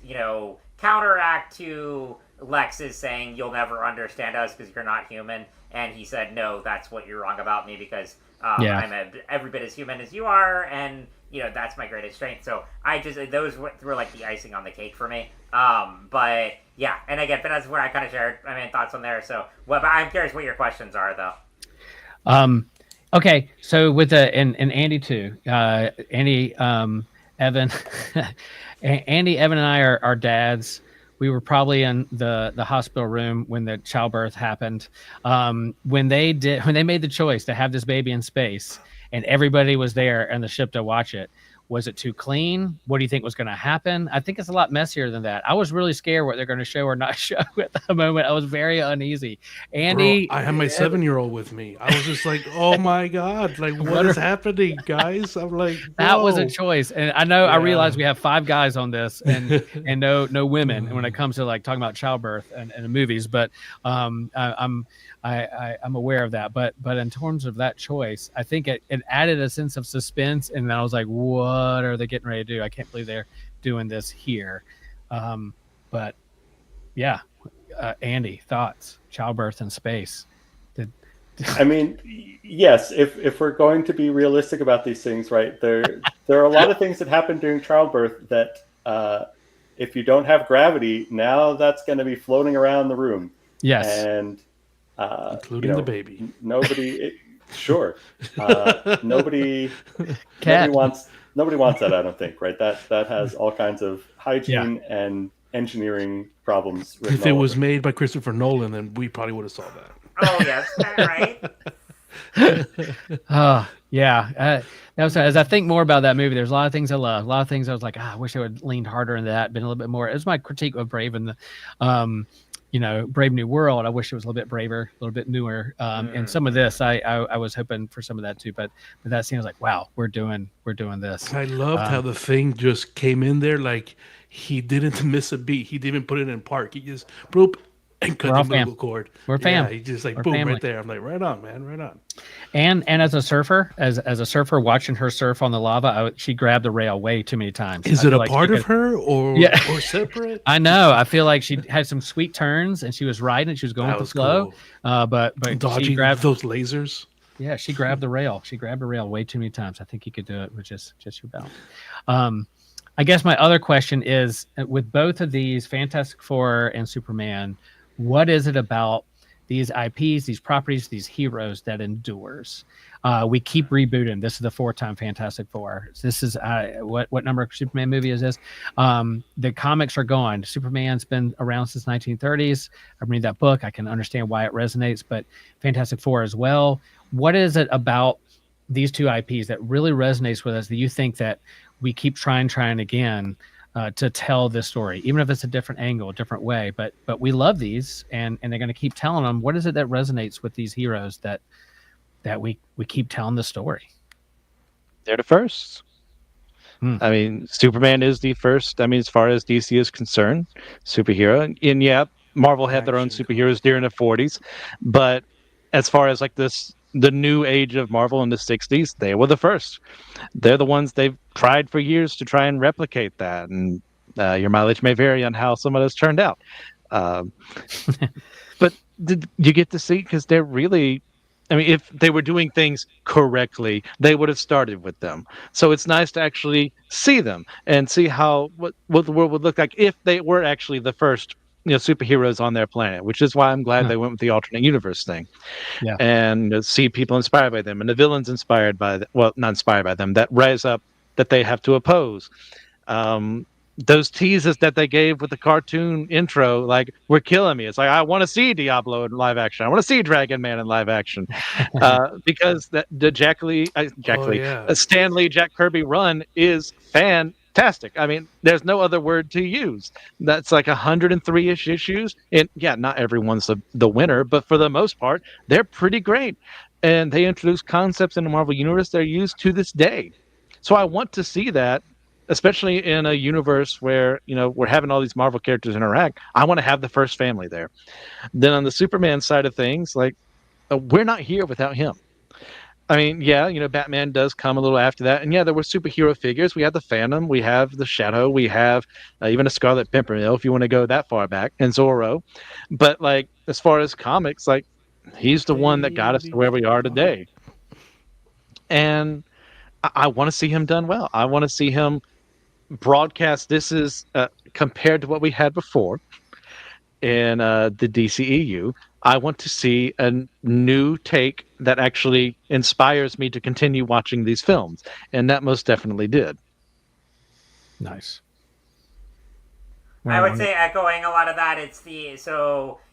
counteract to Lex is saying you'll never understand us because you're not human, and he said no, that's what you're wrong about me because I'm every bit as human as you are, and that's my greatest strength. So I just those were like the icing on the cake for me. But yeah, and again, but that's where I kind of shared thoughts on there. So but I'm curious what your questions are though. Okay, so with and Andy too, Andy, Evan, Andy, Evan, and I are dads. We were probably in the hospital room when the childbirth happened. When they made the choice to have this baby in space, and everybody was there on the ship to watch it. Was it too clean? What do you think was going to happen? I think it's a lot messier than that. I was really scared what they're going to show or not show at the moment. I was very uneasy. Andy, bro, I had my 7-year-old with me. I was just like, oh my God, like what is happening, guys? I'm like, that was a choice. And I know, I realize we have 5 guys on this and no women when it comes to like talking about childbirth and movies, but I'm aware of that. But in terms of that choice, I think it added a sense of suspense. And I was like, what are they getting ready to do? I can't believe they're doing this here. But yeah, Andy, thoughts? Childbirth in space. I mean, yes, if we're going to be realistic about these things, right, there are a lot of things that happen during childbirth that if you don't have gravity, now that's going to be floating around the room. Yes. And including the baby. Nobody wants that, I don't think, right? That has all kinds of hygiene and engineering problems. If it was made by Christopher Nolan, then we probably would have saw that. Oh yes, right. Yeah. That was, as I think more about that movie, there's a lot of things I love. A lot of things I was like, I wish I would have leaned harder in that, been a little bit more. It was my critique of Brave and the Brave New World. I wish it was a little bit braver, a little bit newer. And some of this, I was hoping for some of that too. But that scene was like, wow, we're doing this. I loved how the thing just came in there, like he didn't miss a beat. He didn't put it in park. He just bloop and cut the umbilical cord. We're fam. Yeah, he just like boom family. Right there. I'm like, right on, man, right on. And as a surfer, watching her surf on the lava, she grabbed the rail way too many times. Is it a part of her or separate? I know. I feel like she had some sweet turns and she was riding and she was going with the flow. Cool. But dodging she grabbed those lasers. Yeah, she grabbed the rail. She grabbed the rail way too many times. I think you could do it with just your belt. I guess my other question is, with both of these, Fantastic Four and Superman, what is it about these IPs, these properties, these heroes that endures? We keep rebooting. This is the 4th time Fantastic Four. This is what number of Superman movie is this? The comics are gone. Superman's been around since 1930s. I read that book. I can understand why it resonates, but Fantastic Four as well. What is it about these 2 IPs that really resonates with us that you think that we keep trying again to tell this story, even if it's a different angle, a different way, but we love these and they're going to keep telling them? What is it that resonates with these heroes that we keep telling the story? They're the first. I mean, Superman is the first. I mean, as far as DC is concerned, superhero. And yeah, Marvel had their own superheroes during the 40s, but as far as like the new age of Marvel in the 60s, they were the first. They're the ones they've tried for years to try and replicate that. And your mileage may vary on how some of those turned out. But did you get to see? Because they're really, I mean, if they were doing things correctly, they would have started with them. So it's nice to actually see them and see what the world would look like if they were actually the first superheroes on their planet, which is why I'm glad they went with the alternate universe thing. Yeah. And see people inspired by them and the villains inspired by not inspired by them, that rise up that they have to oppose. Those teases that they gave with the cartoon intro, like, were killing me. It's like, I want to see Diablo in live action. I want to see Dragon Man in live action. Because the Stan Lee, Jack Kirby run is fantastic. I mean, there's no other word to use. That's like 103-ish issues. And yeah, not everyone's the winner, but for the most part, they're pretty great. and they introduce concepts in the Marvel Universe that are used to this day. So I want to see that, especially in a universe where, we're having all these Marvel characters interact. I want to have the first family there. Then on the Superman side of things, like, we're not here without him. I mean, yeah, Batman does come a little after that. And yeah, there were superhero figures. We have the Phantom, we have the Shadow, we have even a Scarlet Pimpernel, if you want to go that far back, and Zorro. But, like, as far as comics, like, he's the one that got us to where we are today. And I want to see him done well. I want to see him broadcast. This is compared to what we had before in the DCEU. I want to see a new take that actually inspires me to continue watching these films, and that most definitely did. Nice. I would say, echoing a lot of that,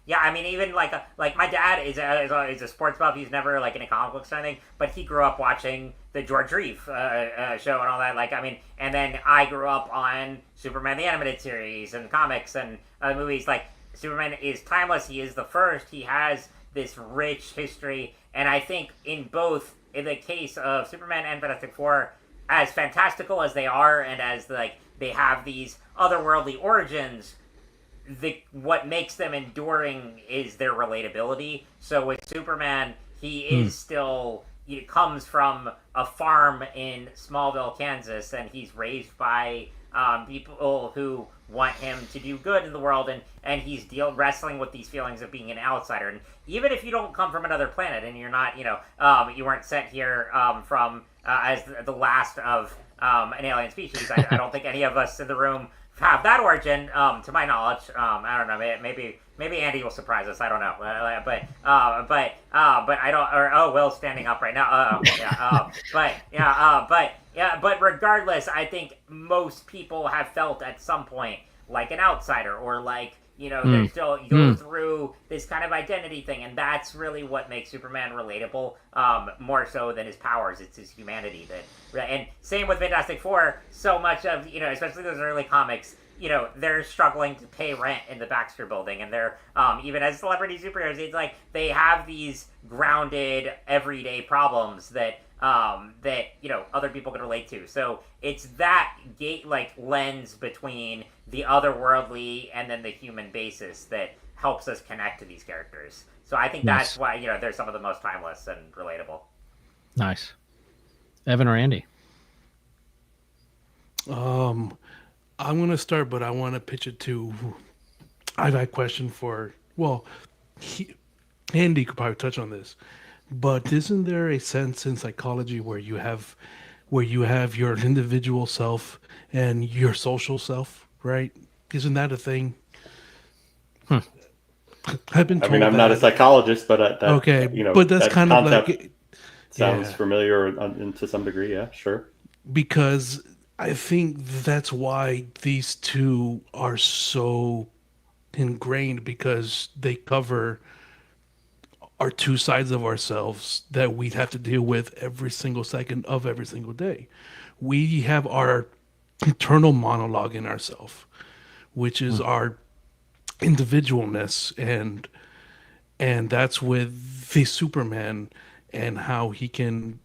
yeah, I mean, even like my dad is a sports buff. He's never like into comic books or anything, but he grew up watching the George Reeve show and all that. Like, I mean, and then I grew up on Superman the animated series and comics and movies. Like, Superman is timeless. He is the first. He has this rich history, and I think in the case of Superman and Fantastic Four, as fantastical as they are, and as like they have these otherworldly origins, what makes them enduring is their relatability. So with Superman, he is still, he comes from a farm in Smallville, Kansas, and he's raised by people who want him to do good in the world, and he's wrestling with these feelings of being an outsider. And even if you don't come from another planet and you're not, you weren't sent here from as the last of an alien species, I don't think any of us in the room have that origin, to my knowledge. I don't know. Maybe Andy will surprise us. I don't know. But I don't. Or Will's standing up right now. But regardless, I think most people have felt at some point like an outsider, or like, they're still go through this kind of identity thing, and that's really what makes Superman relatable, more so than his powers. It's his humanity and same with Fantastic Four. So much of, especially those early comics, they're struggling to pay rent in the Baxter Building, and they're even as celebrity superheroes, it's like they have these grounded everyday problems that other people can relate to. So it's that lens between the otherworldly and then the human basis that helps us connect to these characters. So I think that's why they're some of the most timeless and relatable. Nice. Evan or Andy? I'm gonna start, but I want to pitch it to. I have a question for. Well, Andy could probably touch on this, but isn't there a sense in psychology where you have your individual self and your social self, right? Isn't that a thing? I've been told I'm not a psychologist, but okay, but that's that kind of like sounds familiar to some degree. Yeah, sure. Because I think that's why these two are so ingrained, because they cover our two sides of ourselves that we have to deal with every single second of every single day. We have our internal monologue in ourselves, which is our individualness, and that's with the Superman and how he can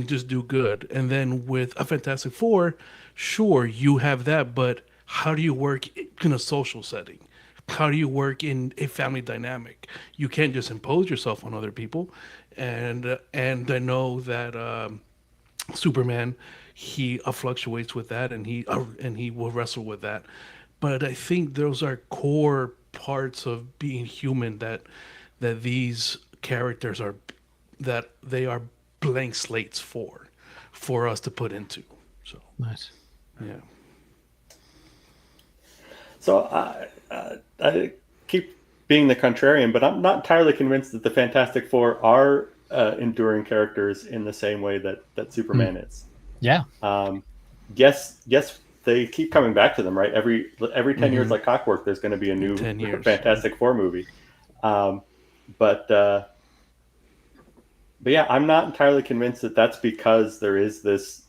just do good. And then with a Fantastic Four, sure, you have that, but how do you work in a social setting? How do you work in a family dynamic? You can't just impose yourself on other people. And I know that Superman, he fluctuates with that, and he will wrestle with that. But I think those are core parts of being human that these characters are, that they are blank slates for us to put into. So nice. Yeah. So I keep being the contrarian, but I'm not entirely convinced that the Fantastic Four are enduring characters in the same way that Superman is. Yeah. Yes, they keep coming back to them, right? Every 10 years, like clockwork, there's going to be a new Fantastic Four movie. But yeah, I'm not entirely convinced that that's because there is this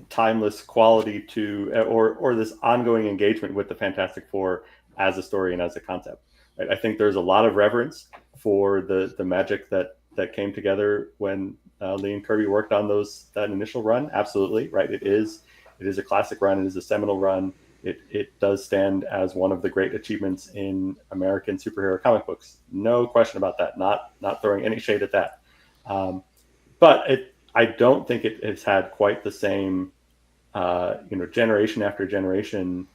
timeless quality to, or this ongoing engagement with the Fantastic Four as a story and as a concept. Right? I think there's a lot of reverence for the magic that that came together when Lee and Kirby worked on that initial run? Absolutely, right. It is a classic run. It is a seminal run. It does stand as one of the great achievements in American superhero comic books. No question about that. Not throwing any shade at that. But I don't think it has had quite the same, generation after generation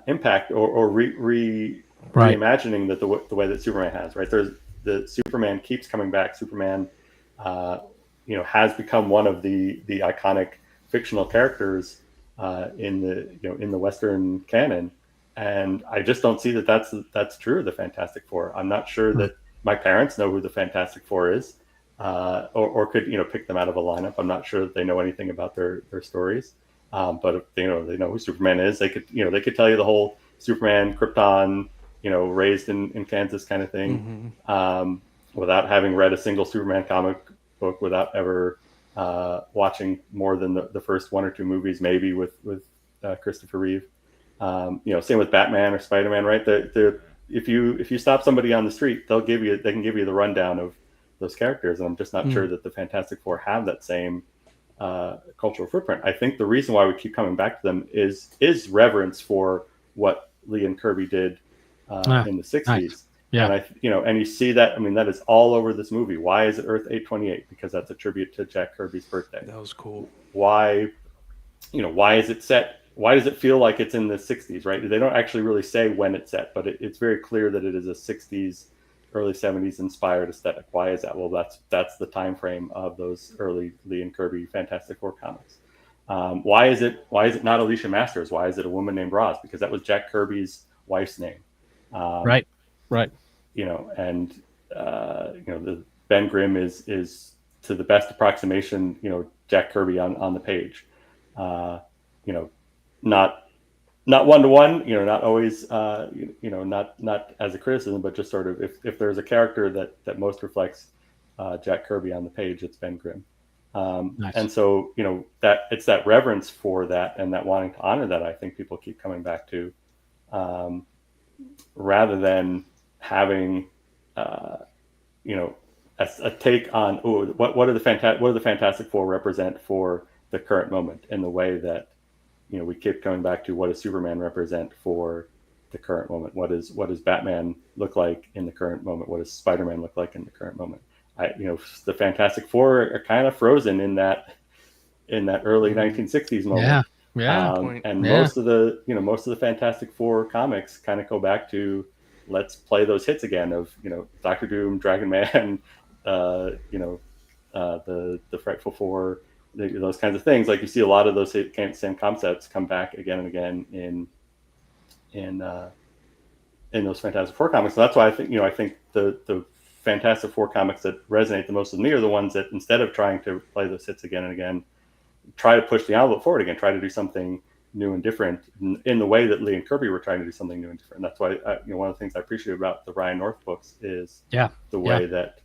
impact or reimagining that the way that Superman has. Right, the Superman keeps coming back. Superman, has become one of the iconic fictional characters in the Western canon, and I just don't see that that's true of the Fantastic Four. I'm not sure that my parents know who the Fantastic Four is, or could pick them out of a lineup. I'm not sure that they know anything about their stories, but if they know who Superman is, they could tell you the whole Superman, Krypton, raised in Kansas kind of thing, without having read a single Superman comic book, without ever watching more than the first one or two movies, maybe with Christopher Reeve. Same with Batman or Spider-Man, right? If you stop somebody on the street, they can give you the rundown of those characters, and I'm just not sure that the Fantastic Four have that same cultural footprint. I think the reason why we keep coming back to them is reverence for what Lee and Kirby did in the 60s. Nice. Yeah. And you see that, that is all over this movie. Why is it Earth 828? Because that's a tribute to Jack Kirby's birthday. That was cool. Why is it set? Why does it feel like it's in the 60s, right? They don't actually really say when it's set, but it's very clear that it is a 60s, early 70s inspired aesthetic. Why is that? Well, that's the time frame of those early Lee and Kirby Fantastic Four comics. Why is it not Alicia Masters? Why is it a woman named Roz? Because that was Jack Kirby's wife's name. Right. And the Ben Grimm is to the best approximation, Jack Kirby on the page. Not one-to-one, not always, not as a criticism, but just sort of if there's a character that most reflects Jack Kirby on the page, it's Ben Grimm. Nice. And so, that it's that reverence for that and that wanting to honor that, I think people keep coming back to, rather than having, a take on, what do the Fantastic Four represent for the current moment, in the way that, we keep coming back to, what does Superman represent for the current moment? What does Batman look like in the current moment? What does Spider-Man look like in the current moment? The Fantastic Four are kind of frozen in that early 1960s moment. Yeah. Most of the Fantastic Four comics kind of go back to, let's play those hits again of, Doctor Doom, Dragon Man, the Frightful Four, those kinds of things. Like, you see a lot of those same concepts come back again and again in those Fantastic Four comics. So that's why I think the Fantastic Four comics that resonate the most with me are the ones that, instead of trying to play those hits again and again, try to push the envelope forward again, try to do something new and different in the way that Lee and Kirby were trying to do something new and different. And that's why one of the things I appreciate about the Ryan North books is the way that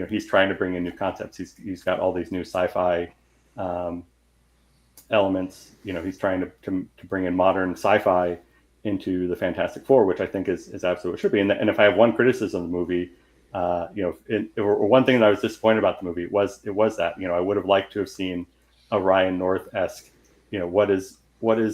he's trying to bring in new concepts. He's got all these new sci-fi elements. He's trying to bring in modern sci-fi into the Fantastic Four, which I think is absolutely what it should be. And if I have one criticism of the movie, or one thing that I was disappointed about the movie was that, I would have liked to have seen a Ryan North-esque, what is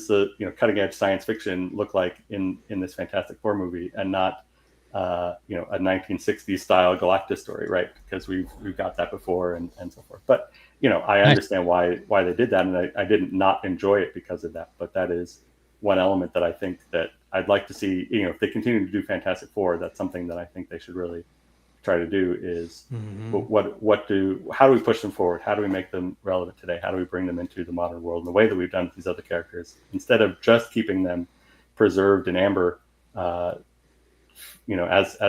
the cutting edge science fiction look like in this Fantastic Four movie, and not a 1960s style Galactus story, right? Because we've got that before and so forth. But I understand why they did that, and I didn't not enjoy it because of that. But that is one element that I think that I'd like to see. If they continue to do Fantastic Four, that's something that I think they should really try to do. Is how do we push them forward? How do we make them relevant today? How do we bring them into the modern world in the way that we've done with these other characters, instead of just keeping them preserved in amber, as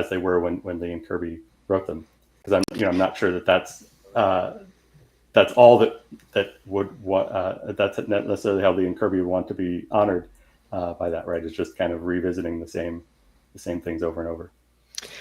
they were when Lee and Kirby wrote them? Because I'm not sure that's all that that's not necessarily how Lee and Kirby would want to be honored by that, right? It's just kind of revisiting the same things over and over.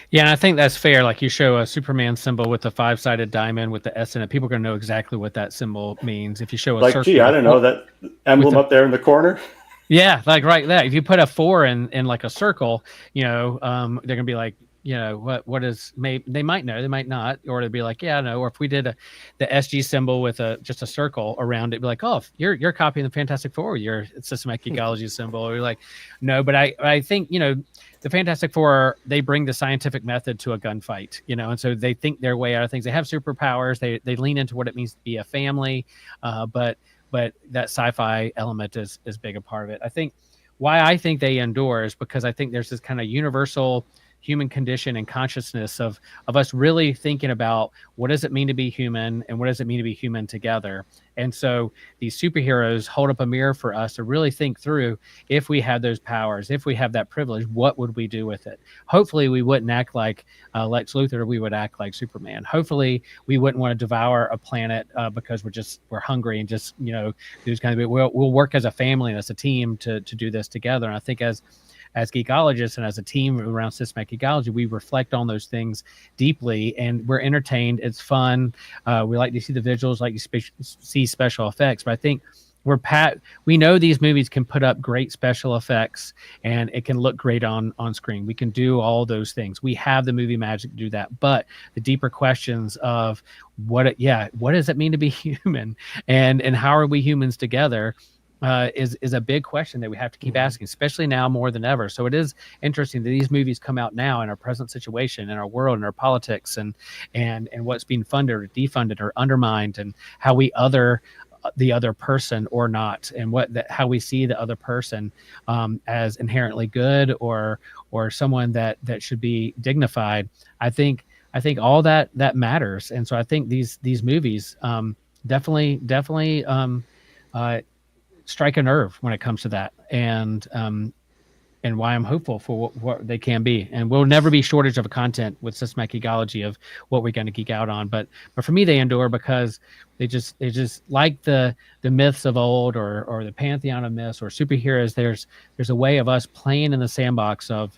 Yeah, and I think that's fair. Like, you show a Superman symbol with a 5-sided diamond with the S in it, people are going to know exactly what that symbol means. If you show a circle, I don't know, that emblem up there in the corner. Yeah, like right there. If you put a 4 in like a circle, they're going to be like, what is they might know, they might not, or they'd be like, yeah, no. Or if we did the SG symbol with just a circle around it, be like, oh, you're copying the Fantastic Four, your systematic geekology symbol. Or you're like, no, but I think the Fantastic Four, they bring the scientific method to a gunfight, and so they think their way out of things. They have superpowers. They lean into what it means to be a family, but that sci-fi element is big a part of it. I think why I think they endure is because I think there's this kind of universal human condition and consciousness of us really thinking about what does it mean to be human and what does it mean to be human together. And so these superheroes hold up a mirror for us to really think through, if we had those powers, if we have that privilege, what would we do with it? Hopefully we wouldn't act like Lex Luthor, we would act like Superman. Hopefully we wouldn't want to devour a planet because we're hungry and just, those kind of, we'll work as a family and as a team to do this together. And I think as geekologists and as a team around systematic geekology, we reflect on those things deeply, and we're entertained. It's fun. We like to see the visuals, like to see special effects. But I think we know these movies can put up great special effects, and it can look great on screen. We can do all those things. We have the movie magic to do that. But the deeper questions of what does it mean to be human, and how are we humans together? Is a big question that we have to keep asking, especially now more than ever. So it is interesting that these movies come out now in our present situation, in our world, in our politics, and what's being funded or defunded or undermined, and how we other the other person or not, and how we see the other person as inherently good or someone that should be dignified. I think all that matters, and so I think these movies definitely strike a nerve when it comes to that, and why I'm hopeful for what they can be. And we'll never be shortage of content with systematic geekology of what we're going to geek out on. But for me, they endure because they just like the myths of old or the pantheon of myths or superheroes. There's a way of us playing in the sandbox of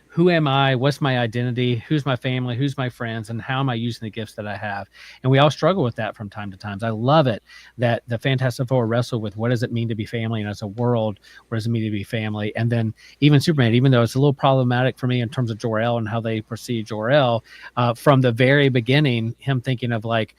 who am I? What's my identity? Who's my family? Who's my friends? And how am I using the gifts that I have? And we all struggle with that from time to time. I love it that the Fantastic Four wrestle with what does it mean to be family, and as a world, what does it mean to be family? And then even Superman, even though it's a little problematic for me in terms of Jor-El and how they perceive Jor-El, from the very beginning, him thinking of like,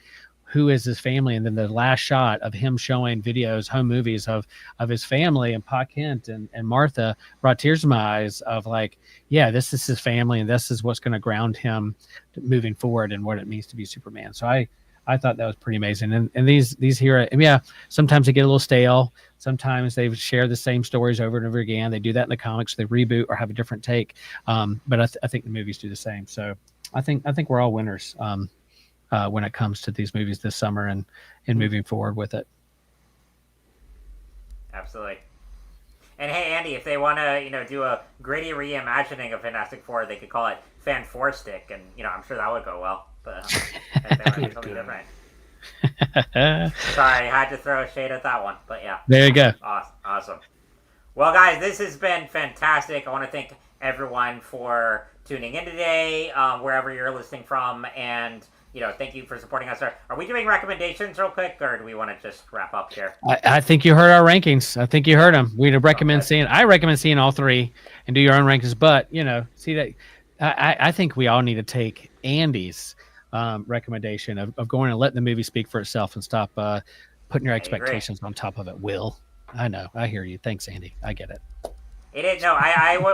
who is his family? And then the last shot of him showing videos, home movies of his family and Pa Kent and Martha brought tears to my eyes of like, yeah, this is his family, and this is what's going to ground him moving forward and what it means to be Superman. So I thought that was pretty amazing. And these heroes, yeah, sometimes they get a little stale. Sometimes they share the same stories over and over again. They do that in the comics. They reboot or have a different take. But I think the movies do the same. So I think we're all winners when it comes to these movies this summer and moving forward with it. Absolutely. And hey, Andy, if they want to, do a gritty reimagining of Fantastic Four, they could call it Fan Four Stick, and I'm sure that would go well. But they might do something different. Sorry, I had to throw a shade at that one, but yeah. There you go. Awesome. Well, guys, this has been fantastic. I want to thank everyone for tuning in today, wherever you're listening from, and thank you for supporting us. Are we doing recommendations real quick, or do we want to just wrap up here? I think you heard our rankings. I think you heard them. I recommend seeing all three and do your own rankings. But see that I think we all need to take Andy's recommendation of going and letting the movie speak for itself and stop putting your expectations on top of it. Will, I know, I hear you. Thanks, Andy. I get it. It is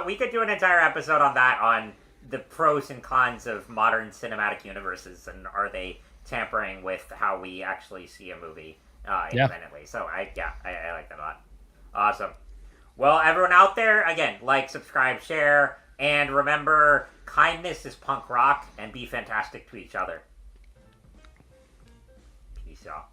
we could do an entire episode on that, on the pros and cons of modern cinematic universes, and are they tampering with how we actually see a movie independently. Yeah. So I like that a lot. Awesome. Well, everyone out there, again, like, subscribe, share, and remember, kindness is punk rock, and be fantastic to each other. Peace out.